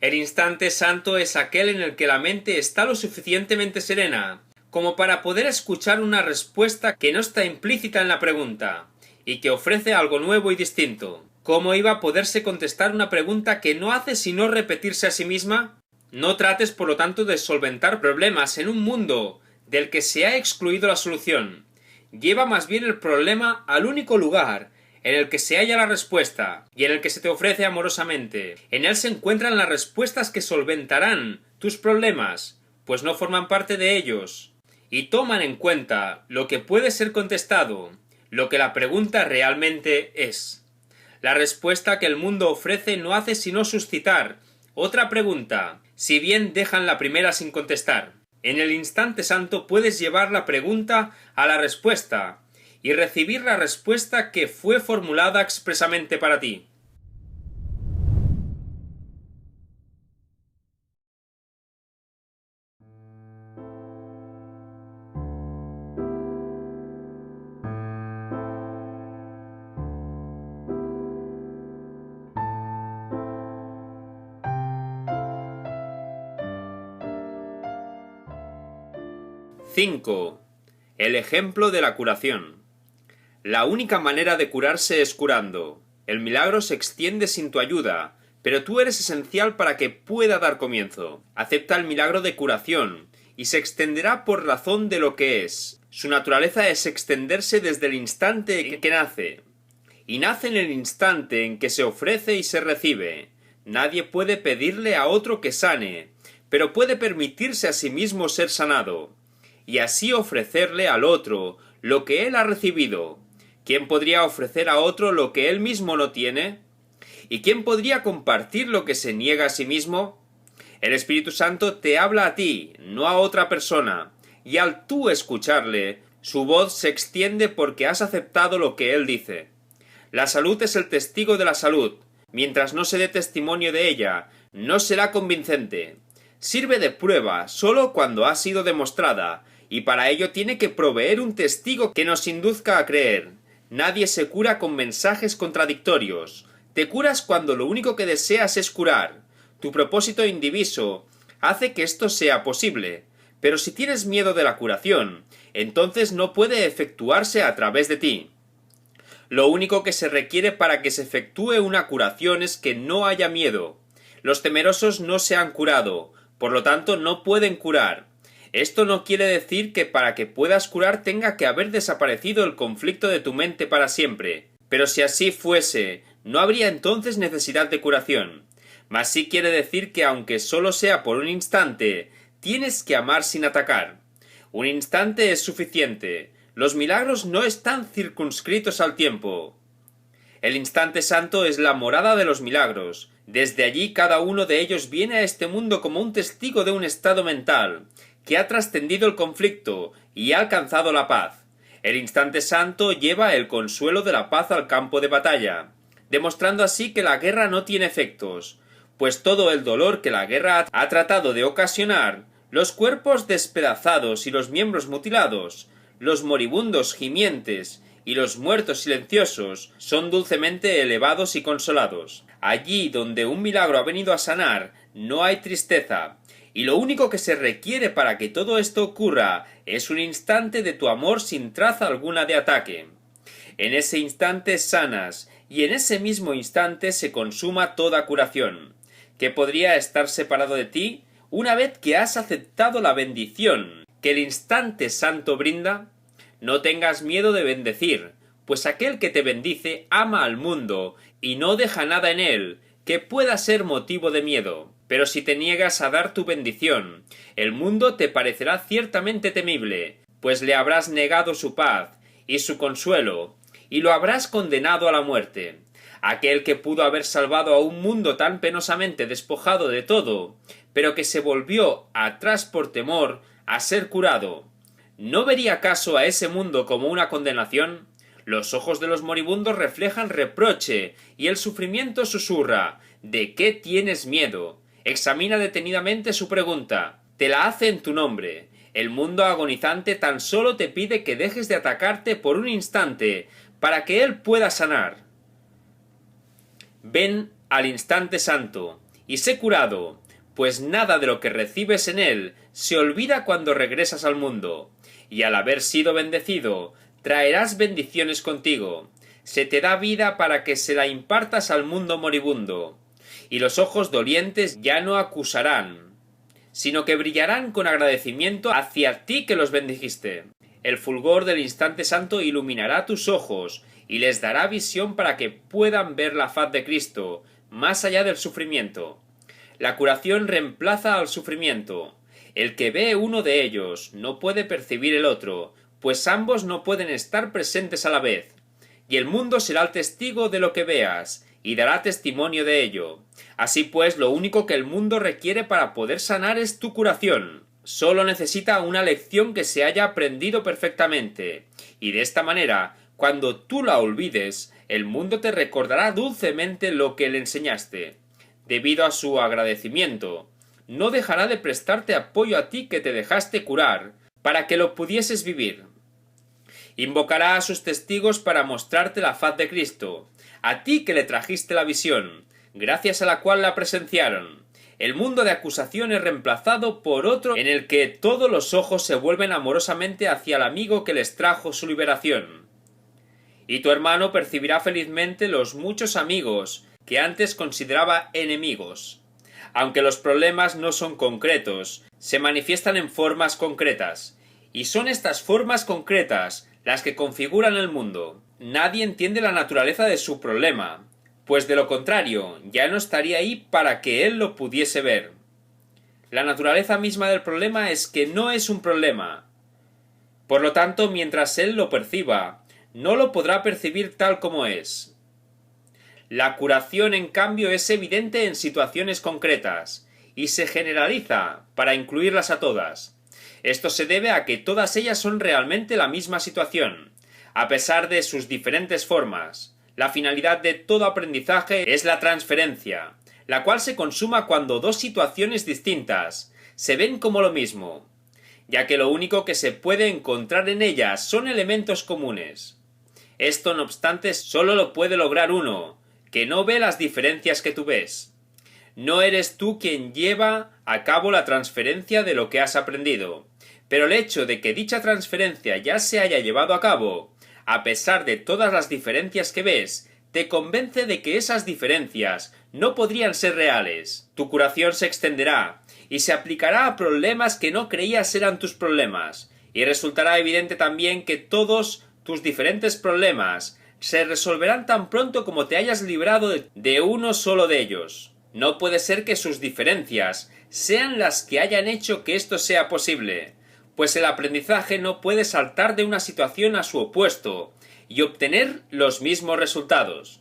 El instante santo es aquel en el que la mente está lo suficientemente serena, como para poder escuchar una respuesta que no está implícita en la pregunta, y que ofrece algo nuevo y distinto. ¿Cómo iba a poderse contestar una pregunta que no hace sino repetirse a sí misma? No trates, por lo tanto, de solventar problemas en un mundo del que se ha excluido la solución. Lleva más bien el problema al único lugar en el que se halla la respuesta y en el que se te ofrece amorosamente. En él se encuentran las respuestas que solventarán tus problemas, pues no forman parte de ellos, y toman en cuenta lo que puede ser contestado, lo que la pregunta realmente es. La respuesta que el mundo ofrece no hace sino suscitar otra pregunta, si bien dejan la primera sin contestar. En el instante santo puedes llevar la pregunta a la respuesta y recibir la respuesta que fue formulada expresamente para ti. ¡5! El ejemplo de la curación. La única manera de curarse es curando. El milagro se extiende sin tu ayuda, pero tú eres esencial para que pueda dar comienzo. Acepta el milagro de curación, y se extenderá por razón de lo que es. Su naturaleza es extenderse desde el instante en que nace, y nace en el instante en que se ofrece y se recibe. Nadie puede pedirle a otro que sane, pero puede permitirse a sí mismo ser sanado, y así ofrecerle al otro lo que él ha recibido. ¿Quién podría ofrecer a otro lo que él mismo no tiene? ¿Y quién podría compartir lo que se niega a sí mismo? El Espíritu Santo te habla a ti, no a otra persona, y al tú escucharle, su voz se extiende porque has aceptado lo que él dice. La salud es el testigo de la salud. Mientras no se dé testimonio de ella, no será convincente. Sirve de prueba solo cuando ha sido demostrada, y para ello tiene que proveer un testigo que nos induzca a creer. Nadie se cura con mensajes contradictorios. Te curas cuando lo único que deseas es curar. Tu propósito indiviso hace que esto sea posible. Pero si tienes miedo de la curación, entonces no puede efectuarse a través de ti. Lo único que se requiere para que se efectúe una curación es que no haya miedo. Los temerosos no se han curado, por lo tanto no pueden curar. Esto no quiere decir que para que puedas curar tenga que haber desaparecido el conflicto de tu mente para siempre. Pero si así fuese, no habría entonces necesidad de curación. Mas sí quiere decir que aunque solo sea por un instante, tienes que amar sin atacar. Un instante es suficiente. Los milagros no están circunscritos al tiempo. El instante santo es la morada de los milagros. Desde allí cada uno de ellos viene a este mundo como un testigo de un estado mental, que ha trascendido el conflicto y ha alcanzado la paz. El instante santo lleva el consuelo de la paz al campo de batalla, demostrando así que la guerra no tiene efectos, pues todo el dolor que la guerra ha tratado de ocasionar, los cuerpos despedazados y los miembros mutilados, los moribundos gimientes y los muertos silenciosos, son dulcemente elevados y consolados. Allí donde un milagro ha venido a sanar, no hay tristeza, y lo único que se requiere para que todo esto ocurra es un instante de tu amor sin traza alguna de ataque. En ese instante sanas, y en ese mismo instante se consuma toda curación, que podría estar separado de ti una vez que has aceptado la bendición que el instante santo brinda. No tengas miedo de bendecir, pues aquel que te bendice ama al mundo y no deja nada en él que pueda ser motivo de miedo. Pero si te niegas a dar tu bendición, el mundo te parecerá ciertamente temible, pues le habrás negado su paz y su consuelo, y lo habrás condenado a la muerte. Aquel que pudo haber salvado a un mundo tan penosamente despojado de todo, pero que se volvió atrás por temor a ser curado, ¿no vería acaso a ese mundo como una condenación? Los ojos de los moribundos reflejan reproche, y el sufrimiento susurra: ¿de qué tienes miedo? Examina detenidamente su pregunta. Te la hace en tu nombre. El mundo agonizante tan solo te pide que dejes de atacarte por un instante, para que él pueda sanar. Ven al instante santo, y sé curado, pues nada de lo que recibes en él se olvida cuando regresas al mundo, y al haber sido bendecido, traerás bendiciones contigo. Se te da vida para que se la impartas al mundo moribundo, y los ojos dolientes ya no acusarán, sino que brillarán con agradecimiento hacia ti que los bendijiste. El fulgor del instante santo iluminará tus ojos, y les dará visión para que puedan ver la faz de Cristo, más allá del sufrimiento. La curación reemplaza al sufrimiento. El que ve uno de ellos no puede percibir el otro, pues ambos no pueden estar presentes a la vez. Y el mundo será el testigo de lo que veas, y dará testimonio de ello. Así pues, lo único que el mundo requiere para poder sanar es tu curación. Solo necesita una lección que se haya aprendido perfectamente. Y de esta manera, cuando tú la olvides, el mundo te recordará dulcemente lo que le enseñaste. Debido a su agradecimiento, no dejará de prestarte apoyo a ti que te dejaste curar, para que lo pudieses vivir. Invocará a sus testigos para mostrarte la faz de Cristo, a ti que le trajiste la visión, gracias a la cual la presenciaron. El mundo de acusación es reemplazado por otro en el que todos los ojos se vuelven amorosamente hacia el amigo que les trajo su liberación. Y tu hermano percibirá felizmente los muchos amigos que antes consideraba enemigos. Aunque los problemas no son concretos, se manifiestan en formas concretas, y son estas formas concretas las que configuran el mundo. Nadie entiende la naturaleza de su problema, pues de lo contrario ya no estaría ahí para que él lo pudiese ver. La naturaleza misma del problema es que no es un problema. Por lo tanto, mientras él lo perciba, no lo podrá percibir tal como es. La curación, en cambio, es evidente en situaciones concretas, y se generaliza para incluirlas a todas. Esto se debe a que todas ellas son realmente la misma situación, a pesar de sus diferentes formas. La finalidad de todo aprendizaje es la transferencia, la cual se consuma cuando dos situaciones distintas se ven como lo mismo, ya que lo único que se puede encontrar en ellas son elementos comunes. Esto, no obstante, solo lo puede lograr uno, que no ve las diferencias que tú ves. No eres tú quien lleva a cabo la transferencia de lo que has aprendido, pero el hecho de que dicha transferencia ya se haya llevado a cabo, a pesar de todas las diferencias que ves, te convence de que esas diferencias no podrían ser reales. Tu curación se extenderá y se aplicará a problemas que no creías eran tus problemas, y resultará evidente también que todos tus diferentes problemas se resolverán tan pronto como te hayas librado de uno solo de ellos. No puede ser que sus diferencias sean las que hayan hecho que esto sea posible, pues el aprendizaje no puede saltar de una situación a su opuesto y obtener los mismos resultados.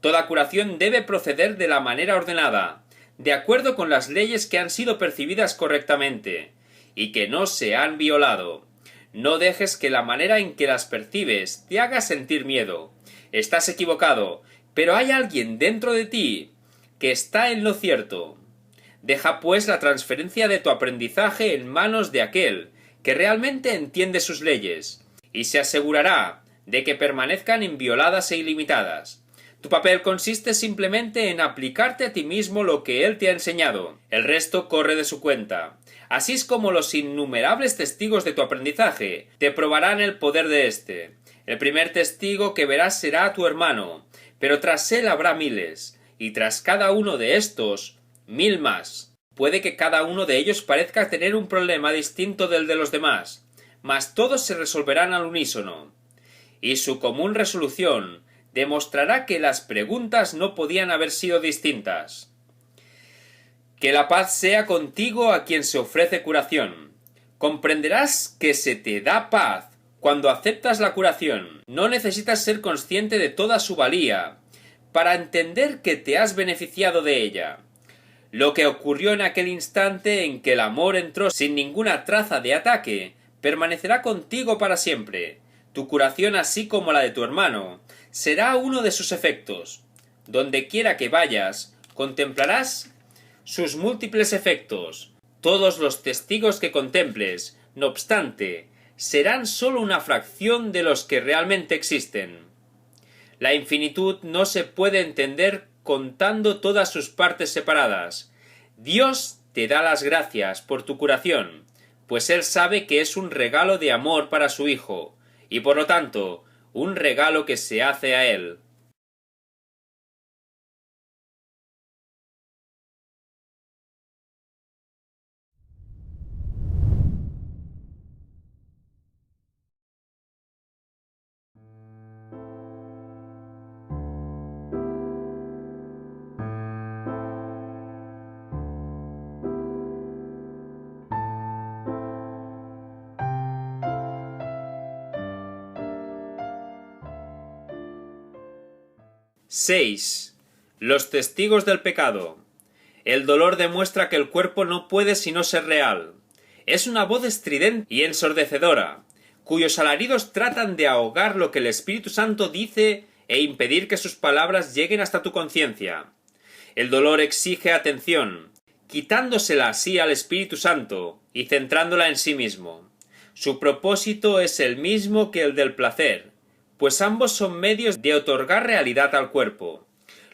Toda curación debe proceder de la manera ordenada, de acuerdo con las leyes que han sido percibidas correctamente y que no se han violado. No dejes que la manera en que las percibes te haga sentir miedo. Estás equivocado, pero hay alguien dentro de ti que está en lo cierto. Deja pues la transferencia de tu aprendizaje en manos de aquel que realmente entiende sus leyes, y se asegurará de que permanezcan invioladas e ilimitadas. Tu papel consiste simplemente en aplicarte a ti mismo lo que él te ha enseñado. El resto corre de su cuenta. Así es como los innumerables testigos de tu aprendizaje te probarán el poder de éste. El primer testigo que verás será tu hermano, pero tras él habrá miles, y tras cada uno de estos, 1000 más. Puede que cada uno de ellos parezca tener un problema distinto del de los demás, mas todos se resolverán al unísono, y su común resolución demostrará que las preguntas no podían haber sido distintas. Que la paz sea contigo a quien se ofrece curación. Comprenderás que se te da paz cuando aceptas la curación. No necesitas ser consciente de toda su valía para entender que te has beneficiado de ella. Lo que ocurrió en aquel instante en que el amor entró sin ninguna traza de ataque, permanecerá contigo para siempre. Tu curación, así como la de tu hermano, será uno de sus efectos. Donde quiera que vayas, contemplarás sus múltiples efectos. Todos los testigos que contemples, no obstante, serán sólo una fracción de los que realmente existen. La infinitud no se puede entender contando todas sus partes separadas. Dios te da las gracias por tu curación, pues Él sabe que es un regalo de amor para su Hijo, y por lo tanto, un regalo que se hace a Él. 6. Los testigos del pecado. El dolor demuestra que el cuerpo no puede sino ser real. Es una voz estridente y ensordecedora, cuyos alaridos tratan de ahogar lo que el Espíritu Santo dice e impedir que sus palabras lleguen hasta tu conciencia. El dolor exige atención, quitándosela así al Espíritu Santo y centrándola en sí mismo. Su propósito es el mismo que el del placer, pues ambos son medios de otorgar realidad al cuerpo.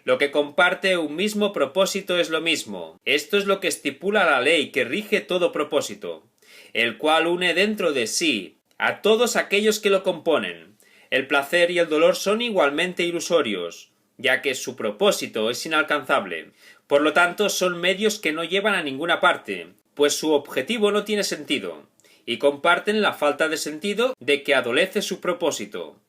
Lo que comparte un mismo propósito es lo mismo. Esto es lo que estipula la ley que rige todo propósito, el cual une dentro de sí a todos aquellos que lo componen. El placer y el dolor son igualmente ilusorios, ya que su propósito es inalcanzable. Por lo tanto, son medios que no llevan a ninguna parte, pues su objetivo no tiene sentido, y comparten la falta de sentido de que adolece su propósito.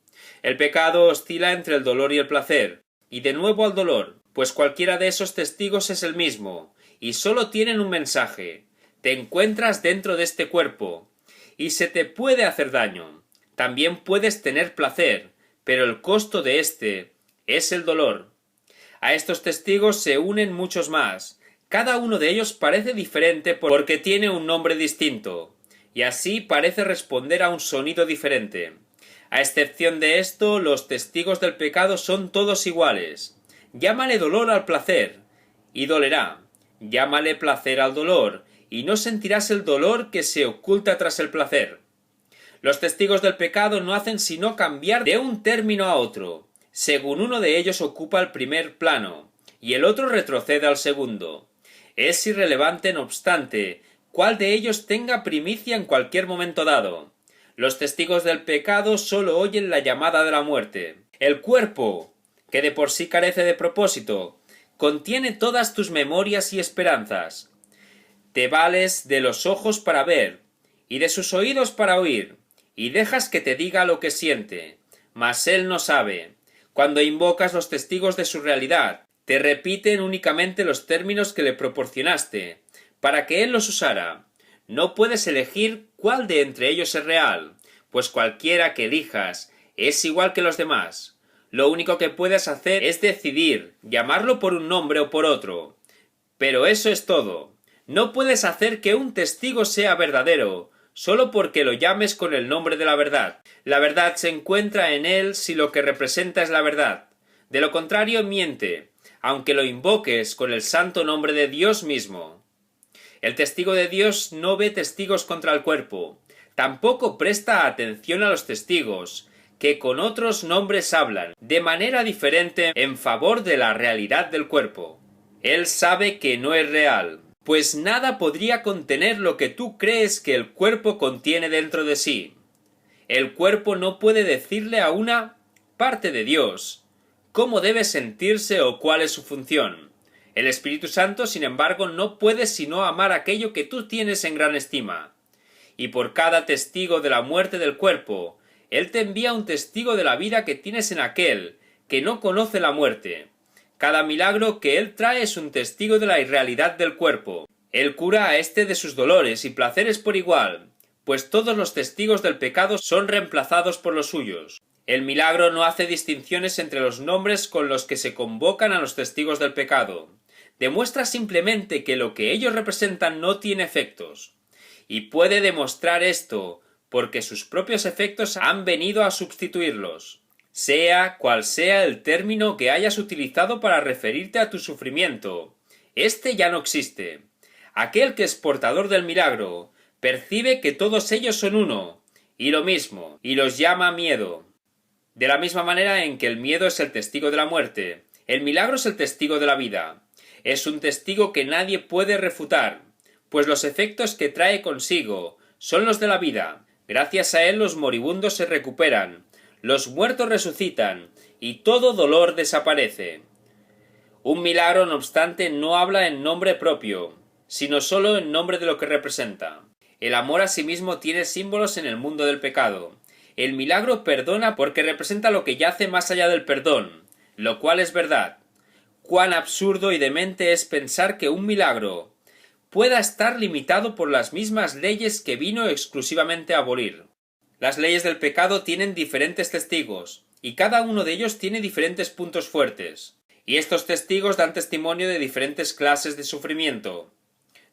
El pecado oscila entre el dolor y el placer, y de nuevo al dolor, pues cualquiera de esos testigos es el mismo, y solo tienen un mensaje: te encuentras dentro de este cuerpo, y se te puede hacer daño. También puedes tener placer, pero el costo de este es el dolor. A estos testigos se unen muchos más. Cada uno de ellos parece diferente porque tiene un nombre distinto, y así parece responder a un sonido diferente. A excepción de esto, los testigos del pecado son todos iguales. Llámale dolor al placer, y dolerá. Llámale placer al dolor, y no sentirás el dolor que se oculta tras el placer. Los testigos del pecado no hacen sino cambiar de un término a otro, según uno de ellos ocupa el primer plano, y el otro retrocede al segundo. Es irrelevante, no obstante, cuál de ellos tenga primicia en cualquier momento dado. Los testigos del pecado solo oyen la llamada de la muerte. El cuerpo, que de por sí carece de propósito, contiene todas tus memorias y esperanzas. Te vales de los ojos para ver, y de sus oídos para oír, y dejas que te diga lo que siente, mas él no sabe. Cuando invocas los testigos de su realidad, te repiten únicamente los términos que le proporcionaste, para que él los usara. No puedes elegir cuál de entre ellos es real, pues cualquiera que elijas es igual que los demás. Lo único que puedes hacer es decidir, llamarlo por un nombre o por otro. Pero eso es todo. No puedes hacer que un testigo sea verdadero, solo porque lo llames con el nombre de la verdad. La verdad se encuentra en él si lo que representa es la verdad. De lo contrario, miente, aunque lo invoques con el santo nombre de Dios mismo. El testigo de Dios no ve testigos contra el cuerpo, tampoco presta atención a los testigos, que con otros nombres hablan, de manera diferente en favor de la realidad del cuerpo. Él sabe que no es real, pues nada podría contener lo que tú crees que el cuerpo contiene dentro de sí. El cuerpo no puede decirle a una parte de Dios cómo debe sentirse o cuál es su función. El Espíritu Santo, sin embargo, no puede sino amar aquello que tú tienes en gran estima. Y por cada testigo de la muerte del cuerpo, Él te envía un testigo de la vida que tienes en aquel que no conoce la muerte. Cada milagro que Él trae es un testigo de la irrealidad del cuerpo. Él cura a éste de sus dolores y placeres por igual, pues todos los testigos del pecado son reemplazados por los suyos. El milagro no hace distinciones entre los nombres con los que se convocan a los testigos del pecado. Demuestra simplemente que lo que ellos representan no tiene efectos. Y puede demostrar esto porque sus propios efectos han venido a sustituirlos. Sea cual sea el término que hayas utilizado para referirte a tu sufrimiento, este ya no existe. Aquel que es portador del milagro percibe que todos ellos son uno, y lo mismo, y los llama miedo. De la misma manera en que el miedo es el testigo de la muerte, el milagro es el testigo de la vida. Es un testigo que nadie puede refutar, pues los efectos que trae consigo son los de la vida. Gracias a él los moribundos se recuperan, los muertos resucitan, y todo dolor desaparece. Un milagro, no obstante, no habla en nombre propio, sino solo en nombre de lo que representa. El amor a sí mismo tiene símbolos en el mundo del pecado. El milagro perdona porque representa lo que yace más allá del perdón, lo cual es verdad. Cuán absurdo y demente es pensar que un milagro pueda estar limitado por las mismas leyes que vino exclusivamente a abolir. Las leyes del pecado tienen diferentes testigos, y cada uno de ellos tiene diferentes puntos fuertes, y estos testigos dan testimonio de diferentes clases de sufrimiento.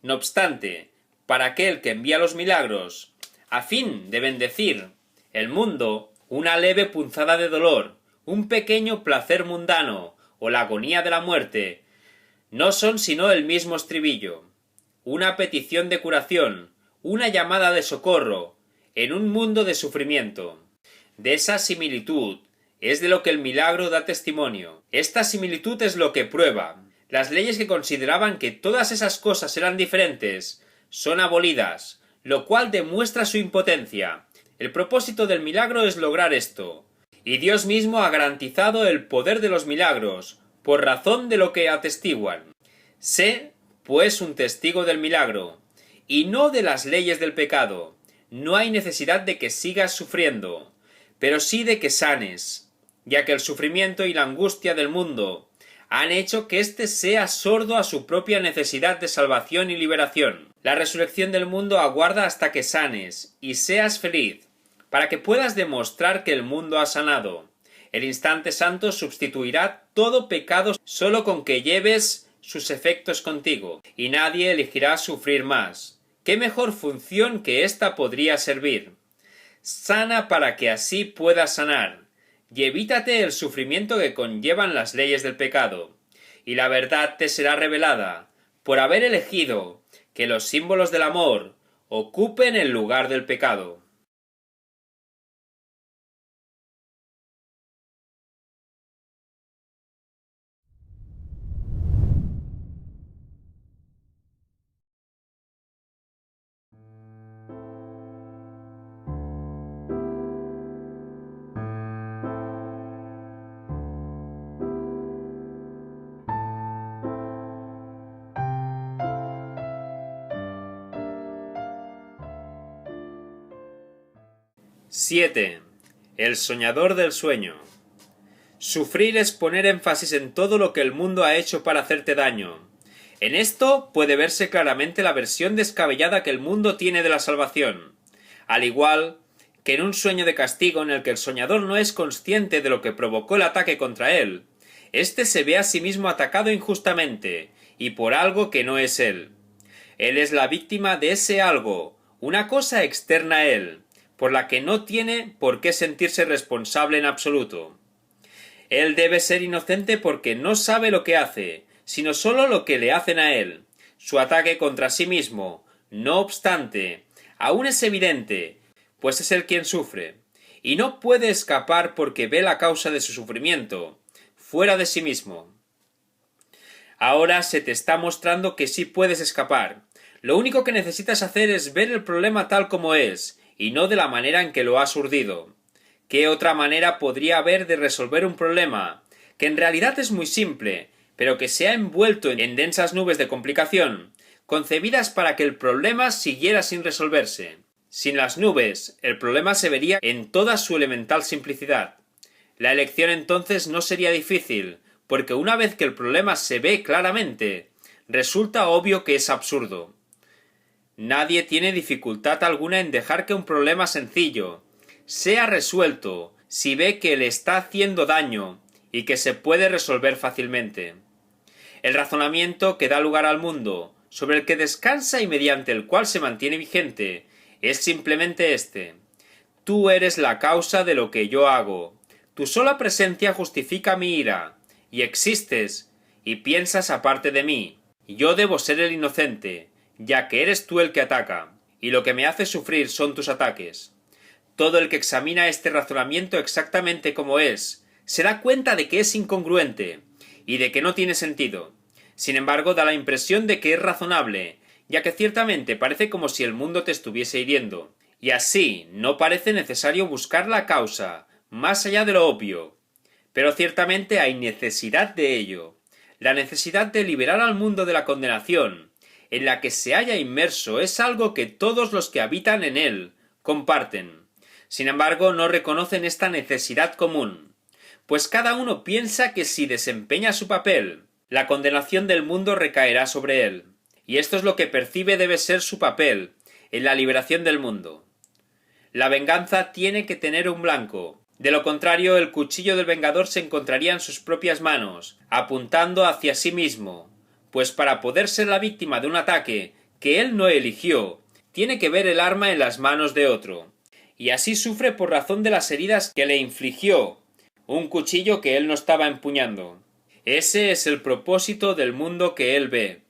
No obstante, para aquel que envía los milagros, a fin de bendecir el mundo, una leve punzada de dolor, un pequeño placer mundano o la agonía de la muerte, no son sino el mismo estribillo, una petición de curación, una llamada de socorro, en un mundo de sufrimiento. De esa similitud es de lo que el milagro da testimonio. Esta similitud es lo que prueba. Las leyes que consideraban que todas esas cosas eran diferentes son abolidas, lo cual demuestra su impotencia. El propósito del milagro es lograr esto, y Dios mismo ha garantizado el poder de los milagros, por razón de lo que atestiguan. Sé, pues, un testigo del milagro, y no de las leyes del pecado. No hay necesidad de que sigas sufriendo, pero sí de que sanes, ya que el sufrimiento y la angustia del mundo han hecho que éste sea sordo a su propia necesidad de salvación y liberación. La resurrección del mundo aguarda hasta que sanes y seas feliz, para que puedas demostrar que el mundo ha sanado. El instante santo sustituirá todo pecado solo con que lleves sus efectos contigo, y nadie elegirá sufrir más. ¿Qué mejor función que esta podría servir? Sana para que así puedas sanar, y evítate el sufrimiento que conllevan las leyes del pecado, y la verdad te será revelada, por haber elegido que los símbolos del amor ocupen el lugar del pecado. ¡7! El soñador del sueño. Sufrir es poner énfasis en todo lo que el mundo ha hecho para hacerte daño. En esto puede verse claramente la versión descabellada que el mundo tiene de la salvación, al igual que en un sueño de castigo en el que el soñador no es consciente de lo que provocó el ataque contra él. Éste se ve a sí mismo atacado injustamente, y por algo que no es él. Él es la víctima de ese algo, una cosa externa a él, por la que no tiene por qué sentirse responsable en absoluto. Él debe ser inocente porque no sabe lo que hace, sino sólo lo que le hacen a él. Su ataque contra sí mismo, no obstante, aún es evidente, pues es él quien sufre, y no puede escapar porque ve la causa de su sufrimiento, fuera de sí mismo. Ahora se te está mostrando que sí puedes escapar. Lo único que necesitas hacer es ver el problema tal como es, y no de la manera en que lo has urdido. ¿Qué otra manera podría haber de resolver un problema, que en realidad es muy simple, pero que se ha envuelto en densas nubes de complicación, concebidas para que el problema siguiera sin resolverse? Sin las nubes, el problema se vería en toda su elemental simplicidad. La elección entonces no sería difícil, porque una vez que el problema se ve claramente, resulta obvio que es absurdo. Nadie tiene dificultad alguna en dejar que un problema sencillo sea resuelto si ve que le está haciendo daño y que se puede resolver fácilmente. El razonamiento que da lugar al mundo, sobre el que descansa y mediante el cual se mantiene vigente, es simplemente este: tú eres la causa de lo que yo hago. Tu sola presencia justifica mi ira, y existes y piensas aparte de mí. Yo debo ser el inocente, ya que eres tú el que ataca, y lo que me hace sufrir son tus ataques. Todo el que examina este razonamiento exactamente como es, se da cuenta de que es incongruente, y de que no tiene sentido. Sin embargo, da la impresión de que es razonable, ya que ciertamente parece como si el mundo te estuviese hiriendo, y así no parece necesario buscar la causa, más allá de lo obvio. Pero ciertamente hay necesidad de ello, la necesidad de liberar al mundo de la condenación, en la que se haya inmerso, es algo que todos los que habitan en él comparten. Sin embargo, no reconocen esta necesidad común, pues cada uno piensa que si desempeña su papel, la condenación del mundo recaerá sobre él, y esto es lo que percibe debe ser su papel en la liberación del mundo. La venganza tiene que tener un blanco, De lo contrario, el cuchillo del vengador se encontraría en sus propias manos, apuntando hacia sí mismo, pues para poder ser la víctima de un ataque que él no eligió, tiene que ver el arma en las manos de otro, y así sufre por razón de las heridas que le infligió un cuchillo que él no estaba empuñando. Ese es el propósito del mundo que él ve.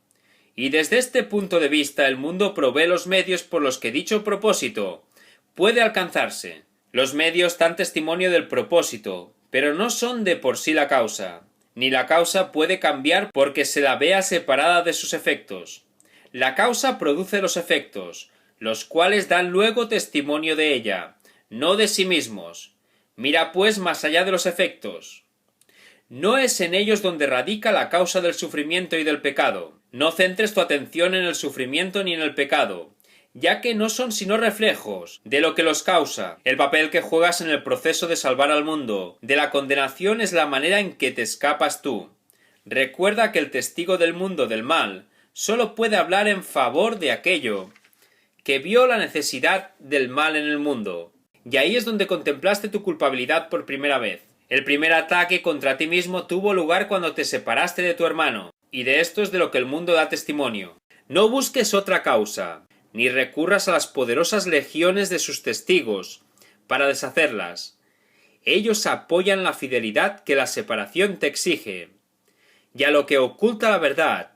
Y desde este punto de vista el mundo provee los medios por los que dicho propósito puede alcanzarse. Los medios dan testimonio del propósito, pero no son de por sí la causa, ni la causa puede cambiar porque se la vea separada de sus efectos. La causa produce los efectos, los cuales dan luego testimonio de ella, no de sí mismos. Mira pues más allá de los efectos. No es en ellos donde radica la causa del sufrimiento y del pecado. No centres tu atención en el sufrimiento ni en el pecado, ya que no son sino reflejos de lo que los causa. El papel que juegas en el proceso de salvar al mundo de la condenación es la manera en que te escapas tú. Recuerda que el testigo del mundo del mal solo puede hablar en favor de aquello que vio la necesidad del mal en el mundo. Y ahí es donde contemplaste tu culpabilidad por primera vez. El primer ataque contra ti mismo tuvo lugar cuando te separaste de tu hermano, y de esto es de lo que el mundo da testimonio. No busques otra causa, ni recurras a las poderosas legiones de sus testigos para deshacerlas. Ellos apoyan la fidelidad que la separación te exige. Y a lo que oculta la verdad,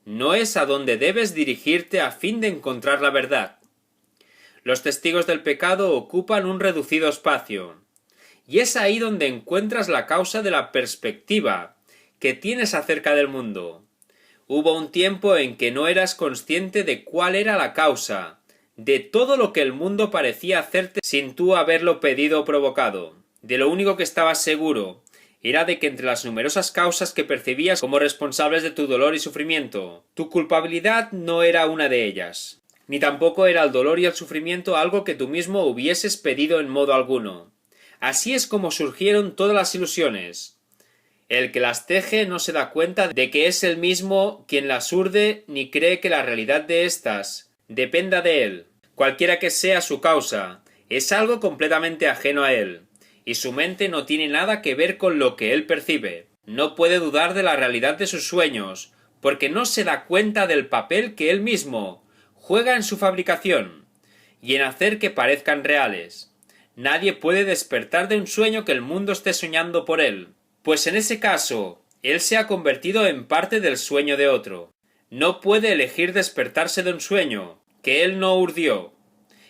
no es a donde debes dirigirte a fin de encontrar la verdad. Los testigos del pecado ocupan un reducido espacio, y es ahí donde encuentras la causa de la perspectiva que tienes acerca del mundo. Hubo un tiempo en que no eras consciente de cuál era la causa de todo lo que el mundo parecía hacerte sin tú haberlo pedido o provocado. De lo único que estabas seguro era de que entre las numerosas causas que percibías como responsables de tu dolor y sufrimiento, tu culpabilidad no era una de ellas, ni tampoco era el dolor y el sufrimiento algo que tú mismo hubieses pedido en modo alguno. Así es como surgieron todas las ilusiones. El que las teje no se da cuenta de que es él mismo quien las urde ni cree que la realidad de éstas dependa de él. Cualquiera que sea su causa, es algo completamente ajeno a él, y su mente no tiene nada que ver con lo que él percibe. No puede dudar de la realidad de sus sueños, porque no se da cuenta del papel que él mismo juega en su fabricación y en hacer que parezcan reales. Nadie puede despertar de un sueño que el mundo esté soñando por él, pues en ese caso, él se ha convertido en parte del sueño de otro. No puede elegir despertarse de un sueño que él no urdió.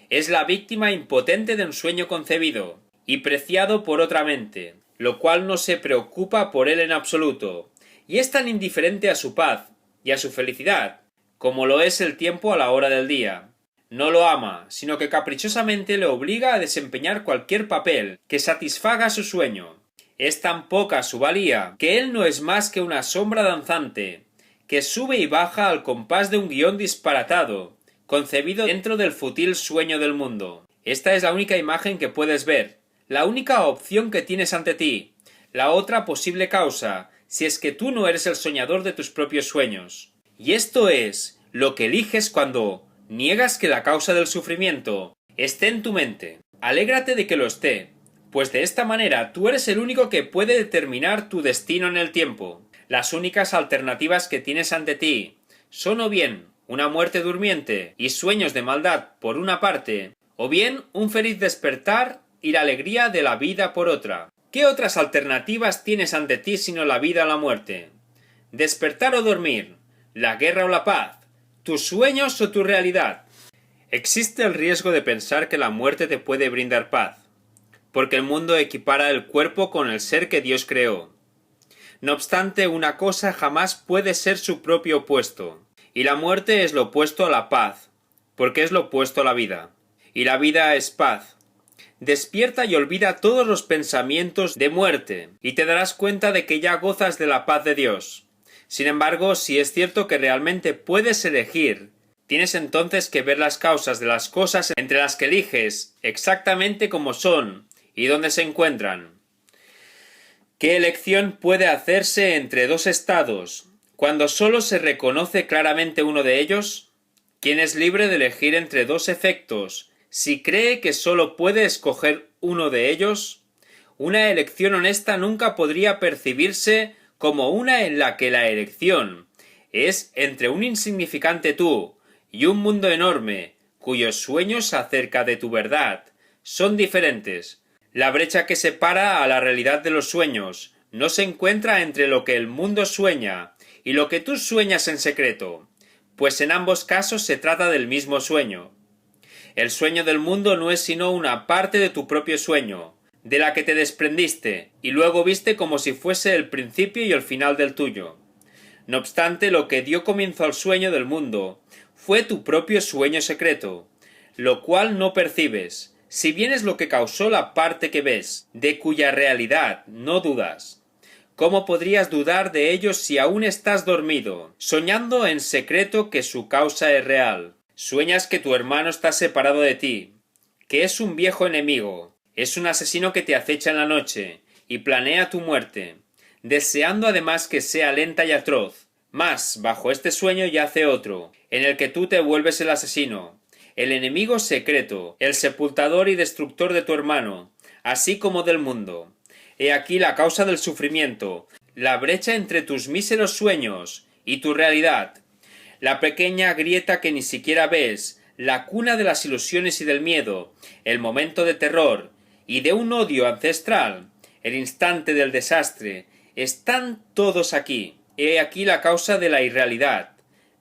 Es la víctima impotente de un sueño concebido y preciado por otra mente, lo cual no se preocupa por él en absoluto, y es tan indiferente a su paz y a su felicidad, como lo es el tiempo a la hora del día. No lo ama, sino que caprichosamente le obliga a desempeñar cualquier papel que satisfaga su sueño. Es tan poca su valía que él no es más que una sombra danzante, que sube y baja al compás de un guión disparatado, concebido dentro del fútil sueño del mundo. Esta es la única imagen que puedes ver, la única opción que tienes ante ti, la otra posible causa, si es que tú no eres el soñador de tus propios sueños. Y esto es lo que eliges cuando niegas que la causa del sufrimiento esté en tu mente. Alégrate de que lo esté, pues de esta manera tú eres el único que puede determinar tu destino en el tiempo. Las únicas alternativas que tienes ante ti son o bien una muerte durmiente y sueños de maldad por una parte, o bien un feliz despertar y la alegría de la vida por otra. ¿Qué otras alternativas tienes ante ti sino la vida o la muerte? ¿Despertar o dormir? ¿La guerra o la paz? ¿Tus sueños o tu realidad? Existe el riesgo de pensar que la muerte te puede brindar paz, porque el mundo equipara el cuerpo con el ser que Dios creó. No obstante, una cosa jamás puede ser su propio opuesto, y la muerte es lo opuesto a la paz, porque es lo opuesto a la vida, y la vida es paz. Despierta y olvida todos los pensamientos de muerte, y te darás cuenta de que ya gozas de la paz de Dios. Sin embargo, si es cierto que realmente puedes elegir, tienes entonces que ver las causas de las cosas entre las que eliges exactamente como son y dónde se encuentran. ¿Qué elección puede hacerse entre dos estados cuando solo se reconoce claramente uno de ellos? ¿Quién es libre de elegir entre dos efectos si cree que solo puede escoger uno de ellos? Una elección honesta nunca podría percibirse como una en la que la elección es entre un insignificante tú y un mundo enorme, cuyos sueños acerca de tu verdad son diferentes. La brecha que separa a la realidad de los sueños no se encuentra entre lo que el mundo sueña y lo que tú sueñas en secreto, pues en ambos casos se trata del mismo sueño. El sueño del mundo no es sino una parte de tu propio sueño, de la que te desprendiste y luego viste como si fuese el principio y el final del tuyo. No obstante, lo que dio comienzo al sueño del mundo fue tu propio sueño secreto, lo cual no percibes, si bien es lo que causó la parte que ves, de cuya realidad no dudas. ¿Cómo podrías dudar de ellos si aún estás dormido, soñando en secreto que su causa es real? Sueñas que tu hermano está separado de ti, que es un viejo enemigo, es un asesino que te acecha en la noche y planea tu muerte, deseando además que sea lenta y atroz. Mas, bajo este sueño yace otro, en el que tú te vuelves el asesino, el enemigo secreto, el sepultador y destructor de tu hermano, así como del mundo. He aquí la causa del sufrimiento, la brecha entre tus míseros sueños y tu realidad, la pequeña grieta que ni siquiera ves, la cuna de las ilusiones y del miedo, el momento de terror y de un odio ancestral, el instante del desastre, están todos aquí. He aquí la causa de la irrealidad,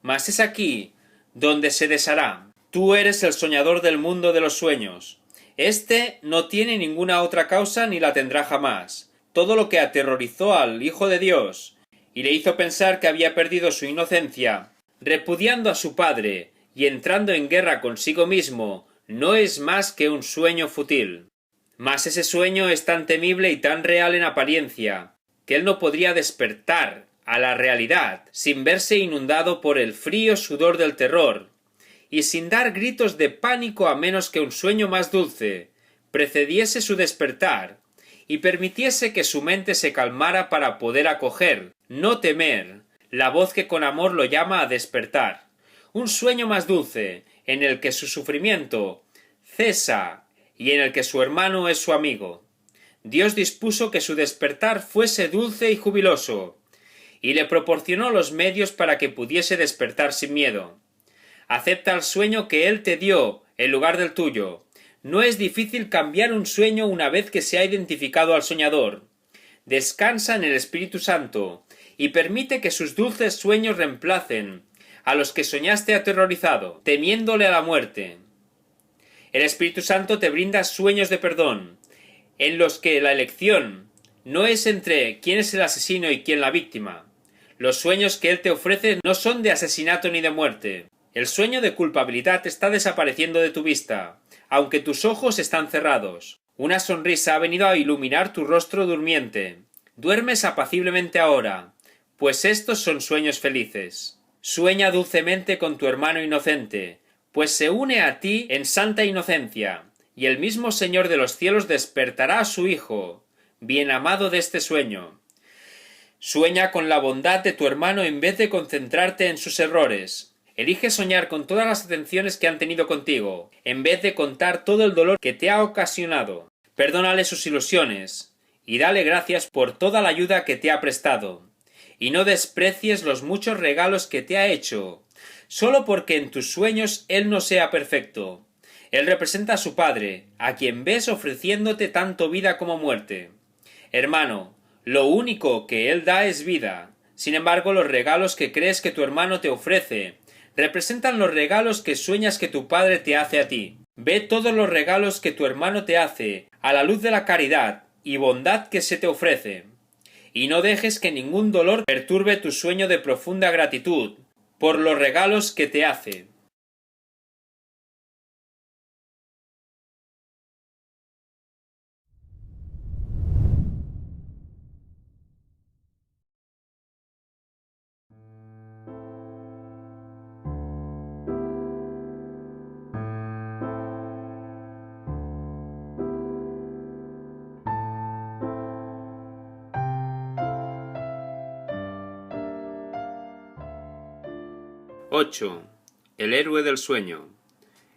mas es aquí donde se deshará. Tú eres el soñador del mundo de los sueños. Este no tiene ninguna otra causa ni la tendrá jamás. Todo lo que aterrorizó al Hijo de Dios y le hizo pensar que había perdido su inocencia, repudiando a su padre y entrando en guerra consigo mismo, no es más que un sueño fútil. Mas ese sueño es tan temible y tan real en apariencia, que él no podría despertar a la realidad sin verse inundado por el frío sudor del terror, y sin dar gritos de pánico a menos que un sueño más dulce precediese su despertar y permitiese que su mente se calmara para poder acoger, no temer, la voz que con amor lo llama a despertar. Un sueño más dulce, en el que su sufrimiento cesa y en el que su hermano es su amigo. Dios dispuso que su despertar fuese dulce y jubiloso, y le proporcionó los medios para que pudiese despertar sin miedo. Acepta el sueño que Él te dio en lugar del tuyo. No es difícil cambiar un sueño una vez que se ha identificado al soñador. Descansa en el Espíritu Santo y permite que sus dulces sueños reemplacen a los que soñaste aterrorizado, temiéndole a la muerte. El Espíritu Santo te brinda sueños de perdón, en los que la elección no es entre quién es el asesino y quién la víctima. Los sueños que Él te ofrece no son de asesinato ni de muerte. El sueño de culpabilidad está desapareciendo de tu vista, aunque tus ojos están cerrados. Una sonrisa ha venido a iluminar tu rostro durmiente. Duermes apaciblemente ahora, pues estos son sueños felices. Sueña dulcemente con tu hermano inocente, pues se une a ti en santa inocencia, y el mismo Señor de los cielos despertará a su Hijo, bien amado de este sueño. Sueña con la bondad de tu hermano en vez de concentrarte en sus errores. Elige soñar con todas las atenciones que han tenido contigo, en vez de contar todo el dolor que te ha ocasionado. Perdónale sus ilusiones, y dale gracias por toda la ayuda que te ha prestado. Y no desprecies los muchos regalos que te ha hecho, solo porque en tus sueños él no sea perfecto. Él representa a su Padre, a quien ves ofreciéndote tanto vida como muerte. Hermano, lo único que él da es vida. Sin embargo, los regalos que crees que tu hermano te ofrece representan los regalos que sueñas que tu Padre te hace a ti. Ve todos los regalos que tu hermano te hace a la luz de la caridad y bondad que se te ofrece, y no dejes que ningún dolor perturbe tu sueño de profunda gratitud por los regalos que te hace. ¡8! El héroe del sueño.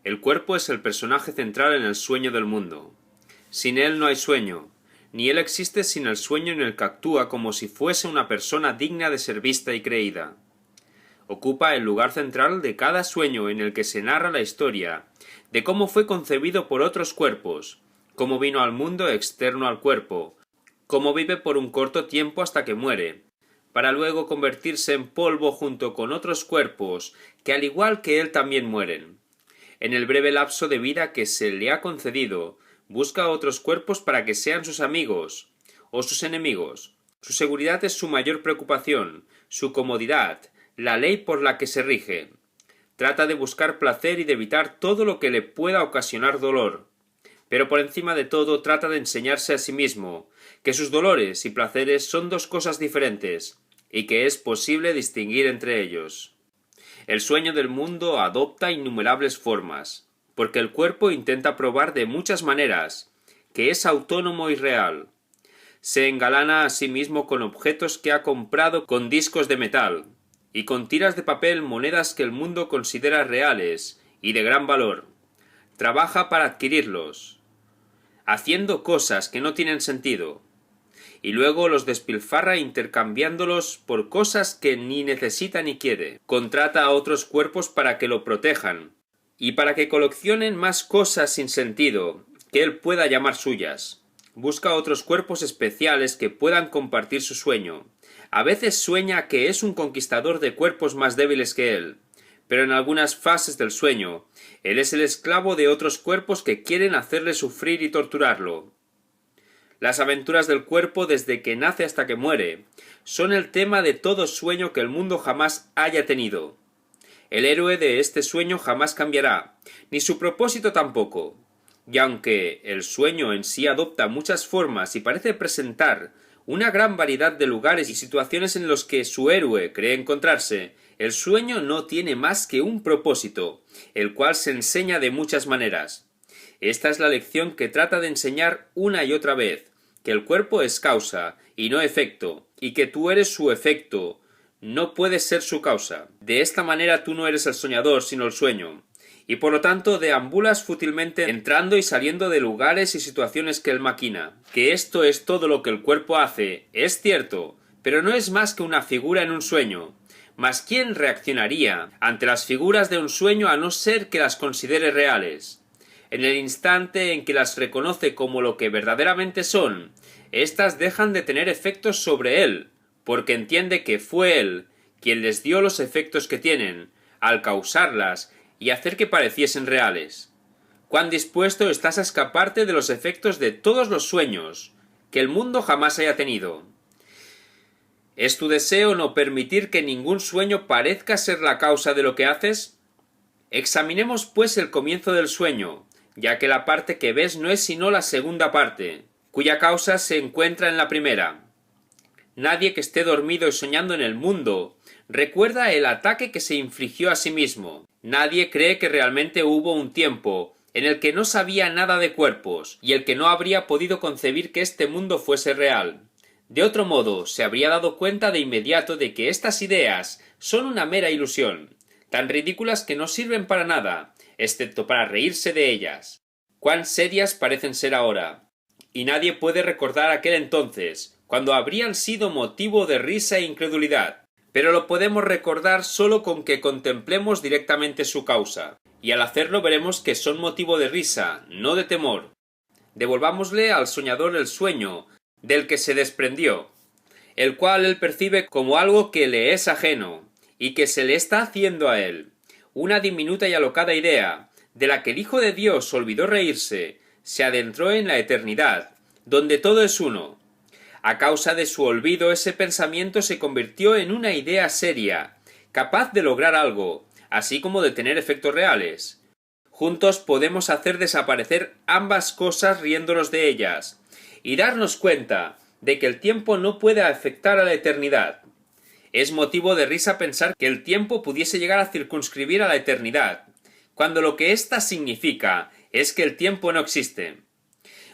El cuerpo es el personaje central en el sueño del mundo. Sin él no hay sueño, ni él existe sin el sueño en el que actúa como si fuese una persona digna de ser vista y creída. Ocupa el lugar central de cada sueño en el que se narra la historia de cómo fue concebido por otros cuerpos, cómo vino al mundo externo al cuerpo, cómo vive por un corto tiempo hasta que muere, para luego convertirse en polvo junto con otros cuerpos que al igual que él también mueren. En el breve lapso de vida que se le ha concedido, busca otros cuerpos para que sean sus amigos o sus enemigos. Su seguridad es su mayor preocupación, su comodidad, la ley por la que se rige. Trata de buscar placer y de evitar todo lo que le pueda ocasionar dolor. Pero por encima de todo trata de enseñarse a sí mismo que sus dolores y placeres son dos cosas diferentes y que es posible distinguir entre ellos. El sueño del mundo adopta innumerables formas, porque el cuerpo intenta probar de muchas maneras que es autónomo y real. Se engalana a sí mismo con objetos que ha comprado, con discos de metal, y con tiras de papel monedas que el mundo considera reales y de gran valor. Trabaja para adquirirlos, haciendo cosas que no tienen sentido, y luego los despilfarra intercambiándolos por cosas que ni necesita ni quiere. Contrata a otros cuerpos para que lo protejan, y para que coleccionen más cosas sin sentido, que él pueda llamar suyas. Busca otros cuerpos especiales que puedan compartir su sueño. A veces sueña que es un conquistador de cuerpos más débiles que él, pero en algunas fases del sueño, él es el esclavo de otros cuerpos que quieren hacerle sufrir y torturarlo. Las aventuras del cuerpo desde que nace hasta que muere son el tema de todo sueño que el mundo jamás haya tenido. El héroe de este sueño jamás cambiará, ni su propósito tampoco. Y aunque el sueño en sí adopta muchas formas y parece presentar una gran variedad de lugares y situaciones en los que su héroe cree encontrarse, el sueño no tiene más que un propósito, el cual se enseña de muchas maneras. Esta es la lección que trata de enseñar una y otra vez, que el cuerpo es causa y no efecto, y que tú eres su efecto, no puedes ser su causa. De esta manera tú no eres el soñador, sino el sueño, y por lo tanto deambulas fútilmente entrando y saliendo de lugares y situaciones que él maquina. Que esto es todo lo que el cuerpo hace, es cierto, pero no es más que una figura en un sueño. Mas ¿quién reaccionaría ante las figuras de un sueño a no ser que las considere reales? En el instante en que las reconoce como lo que verdaderamente son, éstas dejan de tener efectos sobre él, porque entiende que fue él quien les dio los efectos que tienen, al causarlas y hacer que pareciesen reales. ¿Cuán dispuesto estás a escaparte de los efectos de todos los sueños que el mundo jamás haya tenido? ¿Es tu deseo no permitir que ningún sueño parezca ser la causa de lo que haces? Examinemos pues el comienzo del sueño, ya que la parte que ves no es sino la segunda parte, cuya causa se encuentra en la primera. Nadie que esté dormido y soñando en el mundo recuerda el ataque que se infligió a sí mismo. Nadie cree que realmente hubo un tiempo en el que no sabía nada de cuerpos y el que no habría podido concebir que este mundo fuese real. De otro modo, se habría dado cuenta de inmediato de que estas ideas son una mera ilusión, tan ridículas que no sirven para nada, excepto para reírse de ellas. Cuán serias parecen ser ahora, y nadie puede recordar aquel entonces, cuando habrían sido motivo de risa e incredulidad, pero lo podemos recordar solo con que contemplemos directamente su causa, y al hacerlo veremos que son motivo de risa, no de temor. Devolvámosle al soñador el sueño del que se desprendió, el cual él percibe como algo que le es ajeno, y que se le está haciendo a él. Una diminuta y alocada idea, de la que el Hijo de Dios olvidó reírse, se adentró en la eternidad, donde todo es uno. A causa de su olvido, ese pensamiento se convirtió en una idea seria, capaz de lograr algo, así como de tener efectos reales. Juntos podemos hacer desaparecer ambas cosas riéndonos de ellas, y darnos cuenta de que el tiempo no puede afectar a la eternidad. Es motivo de risa pensar que el tiempo pudiese llegar a circunscribir a la eternidad, cuando lo que ésta significa es que el tiempo no existe.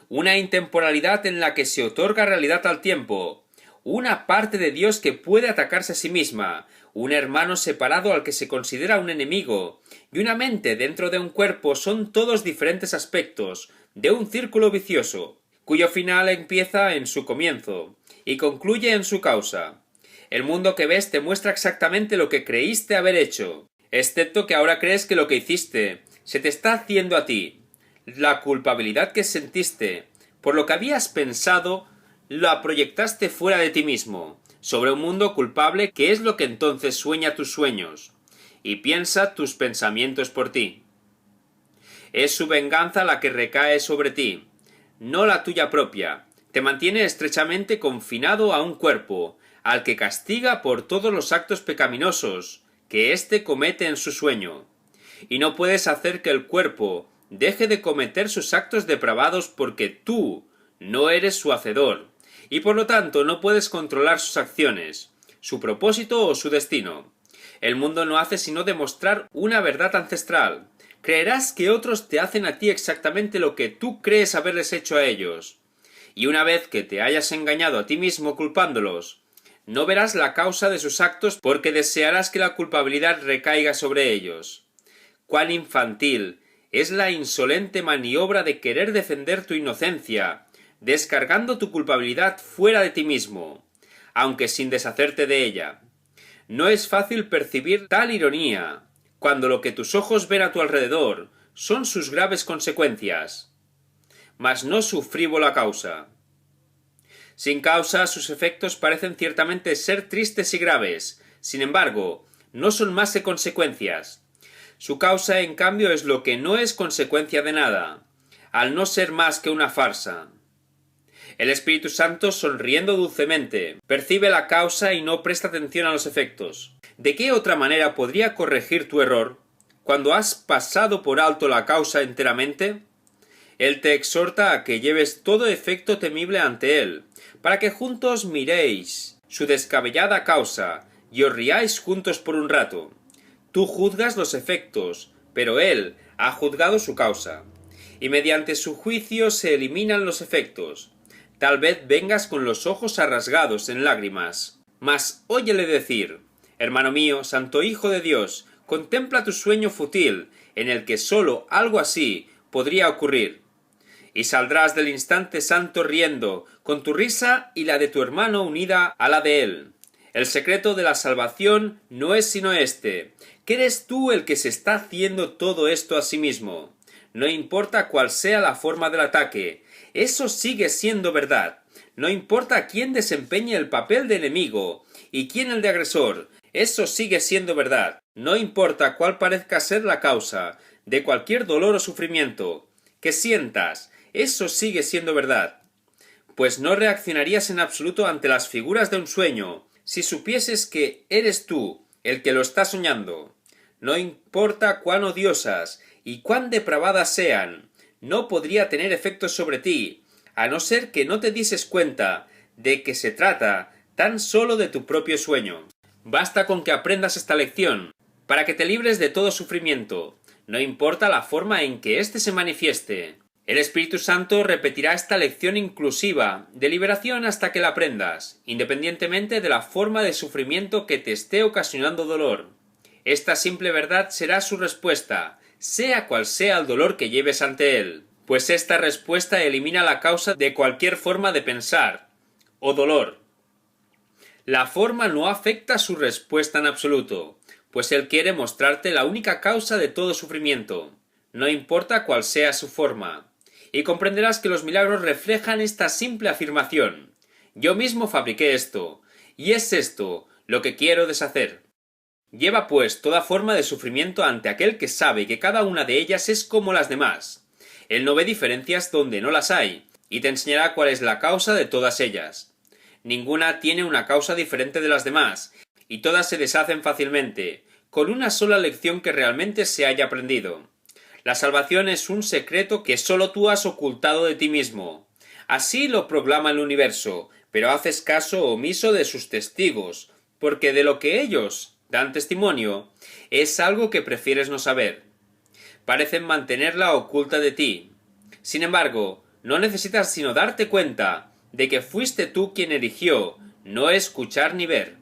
Una intemporalidad en la que se otorga realidad al tiempo, una parte de Dios que puede atacarse a sí misma, un hermano separado al que se considera un enemigo, y una mente dentro de un cuerpo son todos diferentes aspectos de un círculo vicioso. cuyo final empieza en su comienzo y concluye en su causa. El mundo que ves te muestra exactamente lo que creíste haber hecho, excepto que ahora crees que lo que hiciste se te está haciendo a ti. La culpabilidad que sentiste por lo que habías pensado la proyectaste fuera de ti mismo, sobre un mundo culpable que es lo que entonces sueña tus sueños y piensa tus pensamientos por ti. Es su venganza la que recae sobre ti, no la tuya propia. Te mantiene estrechamente confinado a un cuerpo, al que castiga por todos los actos pecaminosos que éste comete en su sueño. Y no puedes hacer que el cuerpo deje de cometer sus actos depravados porque tú no eres su hacedor, y por lo tanto no puedes controlar sus acciones, su propósito o su destino. El mundo no hace sino demostrar una verdad ancestral. Creerás que otros te hacen a ti exactamente lo que tú crees haberles hecho a ellos. Y una vez que te hayas engañado a ti mismo culpándolos, no verás la causa de sus actos porque desearás que la culpabilidad recaiga sobre ellos. ¡Cuán infantil es la insolente maniobra de querer defender tu inocencia, descargando tu culpabilidad fuera de ti mismo, aunque sin deshacerte de ella! No es fácil percibir tal ironía, cuando lo que tus ojos ven a tu alrededor son sus graves consecuencias, mas no su frívola causa. Sin causa, sus efectos parecen ciertamente ser tristes y graves, sin embargo, no son más que consecuencias. Su causa, en cambio, es lo que no es consecuencia de nada, al no ser más que una farsa. El Espíritu Santo, sonriendo dulcemente, percibe la causa y no presta atención a los efectos. ¿De qué otra manera podría corregir tu error, cuando has pasado por alto la causa enteramente? Él te exhorta a que lleves todo efecto temible ante él, para que juntos miréis su descabellada causa y os riáis juntos por un rato. Tú juzgas los efectos, pero él ha juzgado su causa, y mediante su juicio se eliminan los efectos. Tal vez vengas con los ojos rasgados en lágrimas, mas óyele decir: hermano mío, santo Hijo de Dios, contempla tu sueño fútil, en el que sólo algo así podría ocurrir. Y saldrás del instante santo riendo, con tu risa y la de tu hermano unida a la de él. El secreto de la salvación no es sino este, que eres tú el que se está haciendo todo esto a sí mismo. No importa cuál sea la forma del ataque, eso sigue siendo verdad. No importa quién desempeñe el papel de enemigo y quién el de agresor, eso sigue siendo verdad. No importa cuál parezca ser la causa de cualquier dolor o sufrimiento que sientas, eso sigue siendo verdad. Pues no reaccionarías en absoluto ante las figuras de un sueño, si supieses que eres tú el que lo está soñando. No importa cuán odiosas y cuán depravadas sean, no podría tener efecto sobre ti, a no ser que no te dieses cuenta de que se trata tan solo de tu propio sueño. Basta con que aprendas esta lección, para que te libres de todo sufrimiento, no importa la forma en que éste se manifieste. El Espíritu Santo repetirá esta lección inclusiva de liberación hasta que la aprendas, independientemente de la forma de sufrimiento que te esté ocasionando dolor. Esta simple verdad será su respuesta, sea cual sea el dolor que lleves ante él, pues esta respuesta elimina la causa de cualquier forma de pensar o dolor. La forma no afecta su respuesta en absoluto, pues él quiere mostrarte la única causa de todo sufrimiento, no importa cuál sea su forma. Y comprenderás que los milagros reflejan esta simple afirmación: yo mismo fabriqué esto, y es esto lo que quiero deshacer. Lleva pues toda forma de sufrimiento ante aquel que sabe que cada una de ellas es como las demás. Él no ve diferencias donde no las hay, y te enseñará cuál es la causa de todas ellas. Ninguna tiene una causa diferente de las demás, y todas se deshacen fácilmente, con una sola lección que realmente se haya aprendido. La salvación es un secreto que sólo tú has ocultado de ti mismo. Así lo proclama el universo, pero haces caso omiso de sus testigos, porque de lo que ellos dan testimonio es algo que prefieres no saber. Parecen mantenerla oculta de ti. Sin embargo, no necesitas sino darte cuenta de que fuiste tú quien eligió no escuchar ni ver.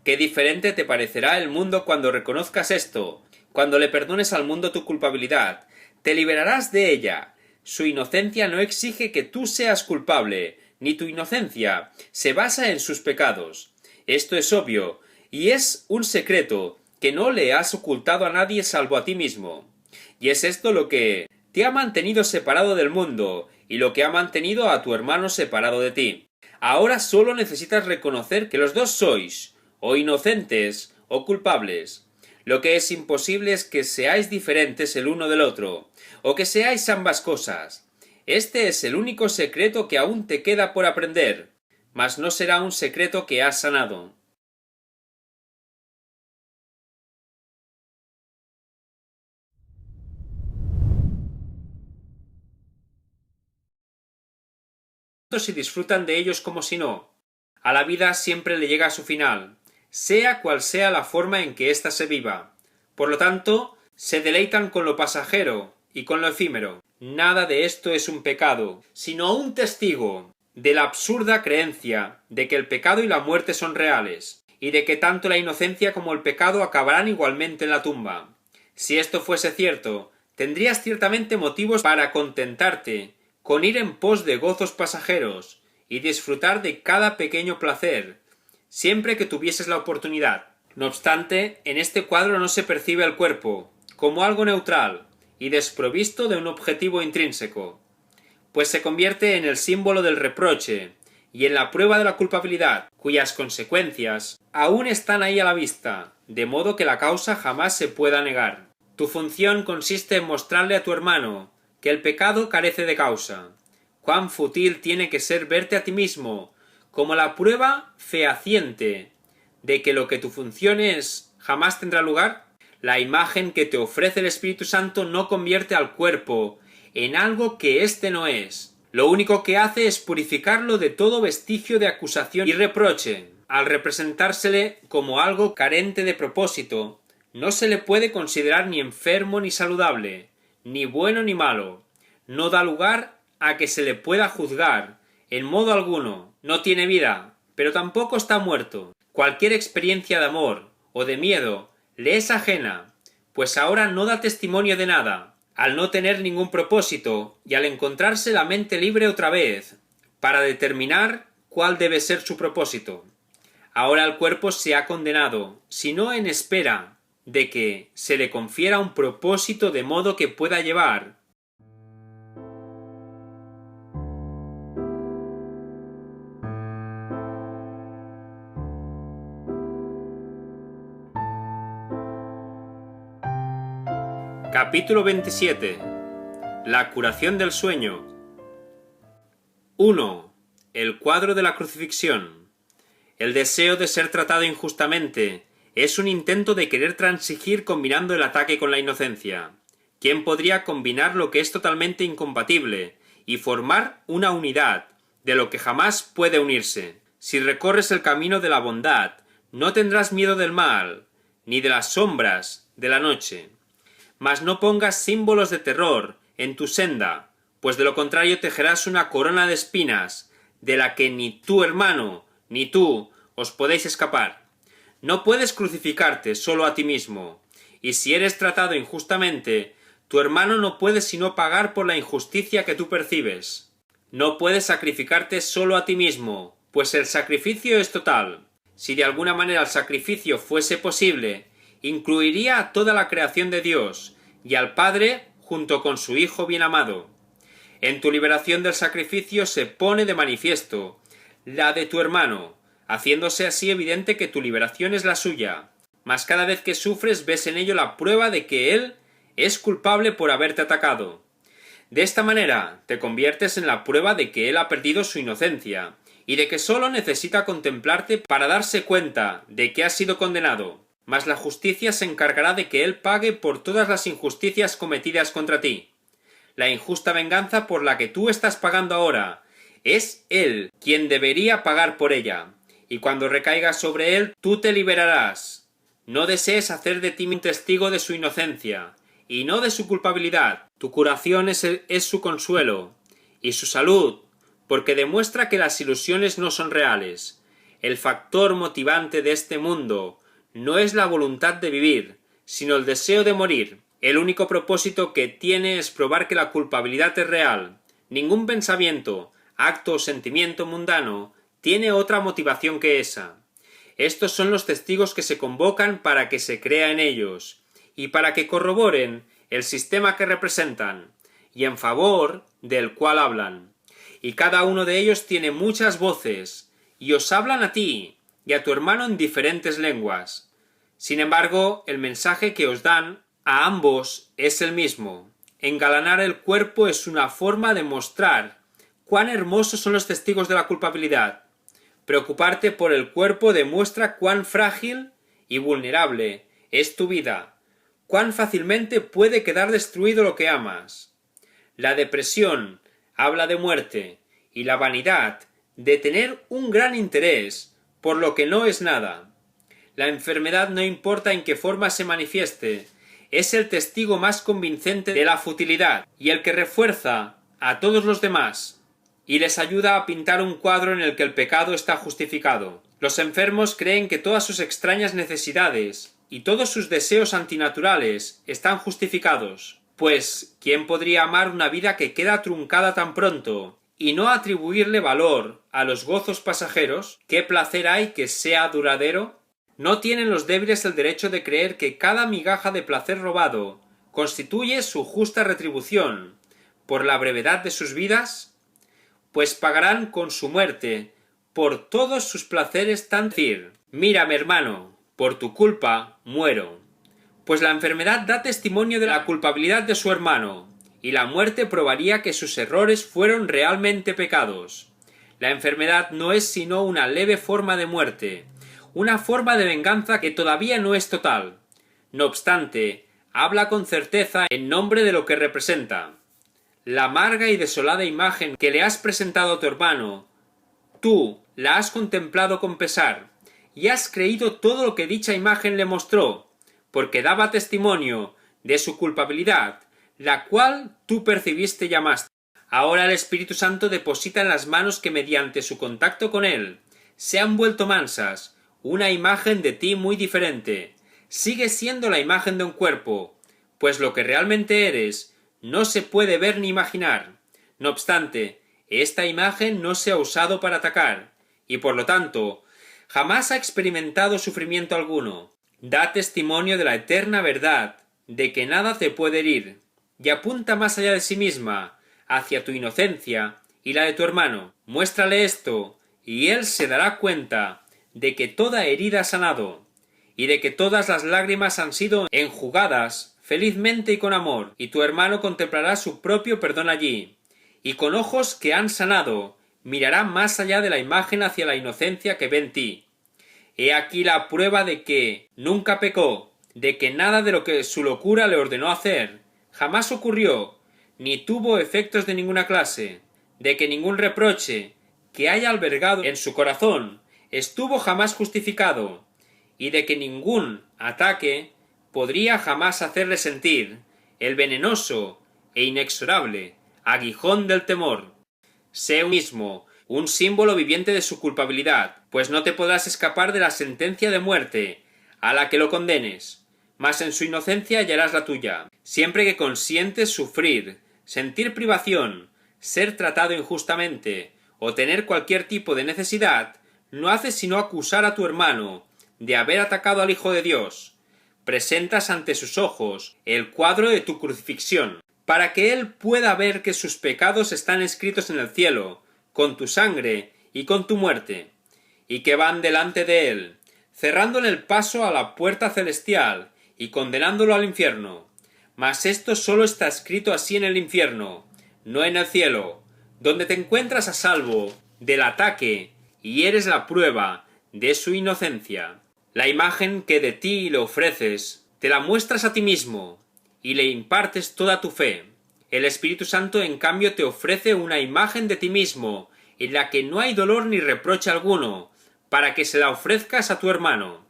Qué diferente te parecerá el mundo cuando reconozcas esto. Cuando le perdones al mundo tu culpabilidad, te liberarás de ella, Su inocencia no exige que tú seas culpable, ni tu inocencia se basa en sus pecados. Esto es obvio, y es un secreto que no le has ocultado a nadie salvo a ti mismo. Y es esto lo que te ha mantenido separado del mundo, y lo que ha mantenido a tu hermano separado de ti. Ahora solo necesitas reconocer que los dos sois, o inocentes, o culpables. Lo que es imposible es que seáis diferentes el uno del otro, o que seáis ambas cosas. Este es el único secreto que aún te queda por aprender, mas no será un secreto que has sanado. Si disfrutan de ellos como si no. A la vida siempre le llega a su final, sea cual sea la forma en que ésta se viva. Por lo tanto, se deleitan con lo pasajero y con lo efímero. Nada de esto es un pecado, sino un testigo de la absurda creencia de que el pecado y la muerte son reales, y de que tanto la inocencia como el pecado acabarán igualmente en la tumba. Si esto fuese cierto, tendrías ciertamente motivos para contentarte con ir en pos de gozos pasajeros y disfrutar de cada pequeño placer, siempre que tuvieses la oportunidad. No obstante, en este cuadro no se percibe el cuerpo como algo neutral y desprovisto de un objetivo intrínseco, pues se convierte en el símbolo del reproche y en la prueba de la culpabilidad, cuyas consecuencias aún están ahí a la vista, de modo que la causa jamás se pueda negar. Tu función consiste en mostrarle a tu hermano que el pecado carece de causa. Cuán fútil tiene que ser verte a ti mismo como la prueba fehaciente de que lo que tu función es jamás tendrá lugar. La imagen que te ofrece el Espíritu Santo no convierte al cuerpo en algo que éste no es. Lo único que hace es purificarlo de todo vestigio de acusación y reproche. Al representársele como algo carente de propósito, no se le puede considerar ni enfermo ni saludable, ni bueno ni malo. No da lugar a que se le pueda juzgar, en modo alguno. No tiene vida, pero tampoco está muerto. Cualquier experiencia de amor o de miedo le es ajena, pues ahora no da testimonio de nada, al no tener ningún propósito y al encontrarse la mente libre otra vez, para determinar cuál debe ser su propósito. Ahora el cuerpo se ha condenado, sino en espera de que se le confiera un propósito de modo que pueda llevar Capítulo 27. La curación del sueño. 1. El cuadro de la crucifixión. El deseo de ser tratado injustamente es un intento de querer transigir combinando el ataque con la inocencia. ¿Quién podría combinar lo que es totalmente incompatible y formar una unidad de lo que jamás puede unirse? Si recorres el camino de la bondad, no tendrás miedo del mal, ni de las sombras de la noche. Mas no pongas símbolos de terror en tu senda, pues de lo contrario tejerás una corona de espinas, de la que ni tu hermano ni tú os podéis escapar. No puedes crucificarte solo a ti mismo, y si eres tratado injustamente, tu hermano no puede sino pagar por la injusticia que tú percibes. No puedes sacrificarte solo a ti mismo, pues el sacrificio es total. Si de alguna manera el sacrificio fuese posible, incluiría a toda la creación de Dios y al Padre junto con su Hijo bien amado. En tu liberación del sacrificio se pone de manifiesto la de tu hermano, haciéndose así evidente que tu liberación es la suya, mas cada vez que sufres ves en ello la prueba de que él es culpable por haberte atacado. De esta manera te conviertes en la prueba de que él ha perdido su inocencia, y de que sólo necesita contemplarte para darse cuenta de que has sido condenado. Mas la justicia se encargará de que él pague por todas las injusticias cometidas contra ti. La injusta venganza por la que tú estás pagando ahora, es él quien debería pagar por ella, y cuando recaiga sobre él, tú te liberarás. No desees hacer de ti un testigo de su inocencia, y no de su culpabilidad. Tu curación es su consuelo, y su salud, porque demuestra que las ilusiones no son reales. El factor motivante de este mundo no es la voluntad de vivir, sino el deseo de morir. El único propósito que tiene es probar que la culpabilidad es real. Ningún pensamiento, acto o sentimiento mundano tiene otra motivación que esa. Estos son los testigos que se convocan para que se crea en ellos, y para que corroboren el sistema que representan, y en favor del cual hablan. Y cada uno de ellos tiene muchas voces, y os hablan a ti y a tu hermano en diferentes lenguas. Sin embargo, el mensaje que os dan a ambos es el mismo. Engalanar el cuerpo es una forma de mostrar cuán hermosos son los testigos de la culpabilidad. Preocuparte por el cuerpo demuestra cuán frágil y vulnerable es tu vida, cuán fácilmente puede quedar destruido lo que amas. La depresión habla de muerte y la vanidad de tener un gran interés por lo que no es nada. La enfermedad, no importa en qué forma se manifieste, es el testigo más convincente de la futilidad y el que refuerza a todos los demás y les ayuda a pintar un cuadro en el que el pecado está justificado. Los enfermos creen que todas sus extrañas necesidades y todos sus deseos antinaturales están justificados, pues ¿quién podría amar una vida que queda truncada tan pronto y no atribuirle valor a los gozos pasajeros? ¿Qué placer hay que sea duradero? ¿No tienen los débiles el derecho de creer que cada migaja de placer robado constituye su justa retribución por la brevedad de sus vidas? Pues pagarán con su muerte por todos sus placeres, tan decir: mírame, hermano, por tu culpa muero. Pues la enfermedad da testimonio de la culpabilidad de su hermano, y la muerte probaría que sus errores fueron realmente pecados. La enfermedad no es sino una leve forma de muerte, una forma de venganza que todavía no es total. No obstante, habla con certeza en nombre de lo que representa. La amarga y desolada imagen que le has presentado a tu hermano, tú la has contemplado con pesar, y has creído todo lo que dicha imagen le mostró, porque daba testimonio de su culpabilidad, la cual tú percibiste y amaste. Ahora el Espíritu Santo deposita en las manos que mediante su contacto con él se han vuelto mansas una imagen de ti muy diferente. Sigue siendo la imagen de un cuerpo, pues lo que realmente eres no se puede ver ni imaginar. No obstante, esta imagen no se ha usado para atacar, y por lo tanto, jamás ha experimentado sufrimiento alguno. Da testimonio de la eterna verdad, de que nada te puede herir, y apunta más allá de sí misma, hacia tu inocencia y la de tu hermano. Muéstrale esto, y él se dará cuenta de que toda herida ha sanado, y de que todas las lágrimas han sido enjugadas felizmente y con amor, y tu hermano contemplará su propio perdón allí, y con ojos que han sanado, mirará más allá de la imagen hacia la inocencia que ve en ti. He aquí la prueba de que nunca pecó, de que nada de lo que su locura le ordenó hacer jamás ocurrió, ni tuvo efectos de ninguna clase, de que ningún reproche que haya albergado en su corazón estuvo jamás justificado, y de que ningún ataque podría jamás hacerle sentir el venenoso e inexorable aguijón del temor. Sé mismo un símbolo viviente de su culpabilidad, pues no te podrás escapar de la sentencia de muerte a la que lo condenes, mas en su inocencia hallarás la tuya. Siempre que consientes sufrir, sentir privación, ser tratado injustamente o tener cualquier tipo de necesidad, no haces sino acusar a tu hermano de haber atacado al Hijo de Dios. Presentas ante sus ojos el cuadro de tu crucifixión, para que él pueda ver que sus pecados están escritos en el cielo, con tu sangre y con tu muerte, y que van delante de él, cerrándole el paso a la puerta celestial y condenándolo al infierno. Mas esto solo está escrito así en el infierno, no en el cielo, donde te encuentras a salvo del ataque y eres la prueba de su inocencia. La imagen que de ti le ofreces, te la muestras a ti mismo, y le impartes toda tu fe. El Espíritu Santo, en cambio, te ofrece una imagen de ti mismo, en la que no hay dolor ni reproche alguno, para que se la ofrezcas a tu hermano.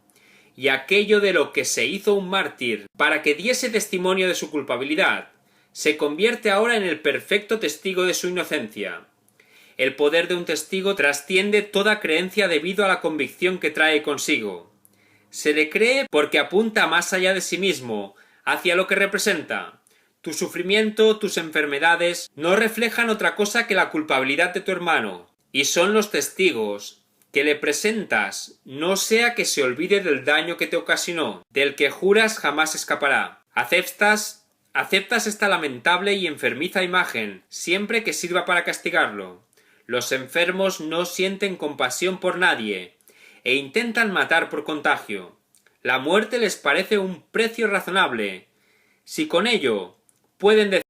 Y aquello de lo que se hizo un mártir, para que diese testimonio de su culpabilidad, se convierte ahora en el perfecto testigo de su inocencia. El poder de un testigo trasciende toda creencia debido a la convicción que trae consigo. Se le cree porque apunta más allá de sí mismo, hacia lo que representa. Tu sufrimiento, tus enfermedades, no reflejan otra cosa que la culpabilidad de tu hermano, y son los testigos que le presentas, no sea que se olvide del daño que te ocasionó, del que juras jamás escapará. Aceptas esta lamentable y enfermiza imagen, siempre que sirva para castigarlo. Los enfermos no sienten compasión por nadie, e intentan matar por contagio. La muerte les parece un precio razonable. Si con ello pueden decir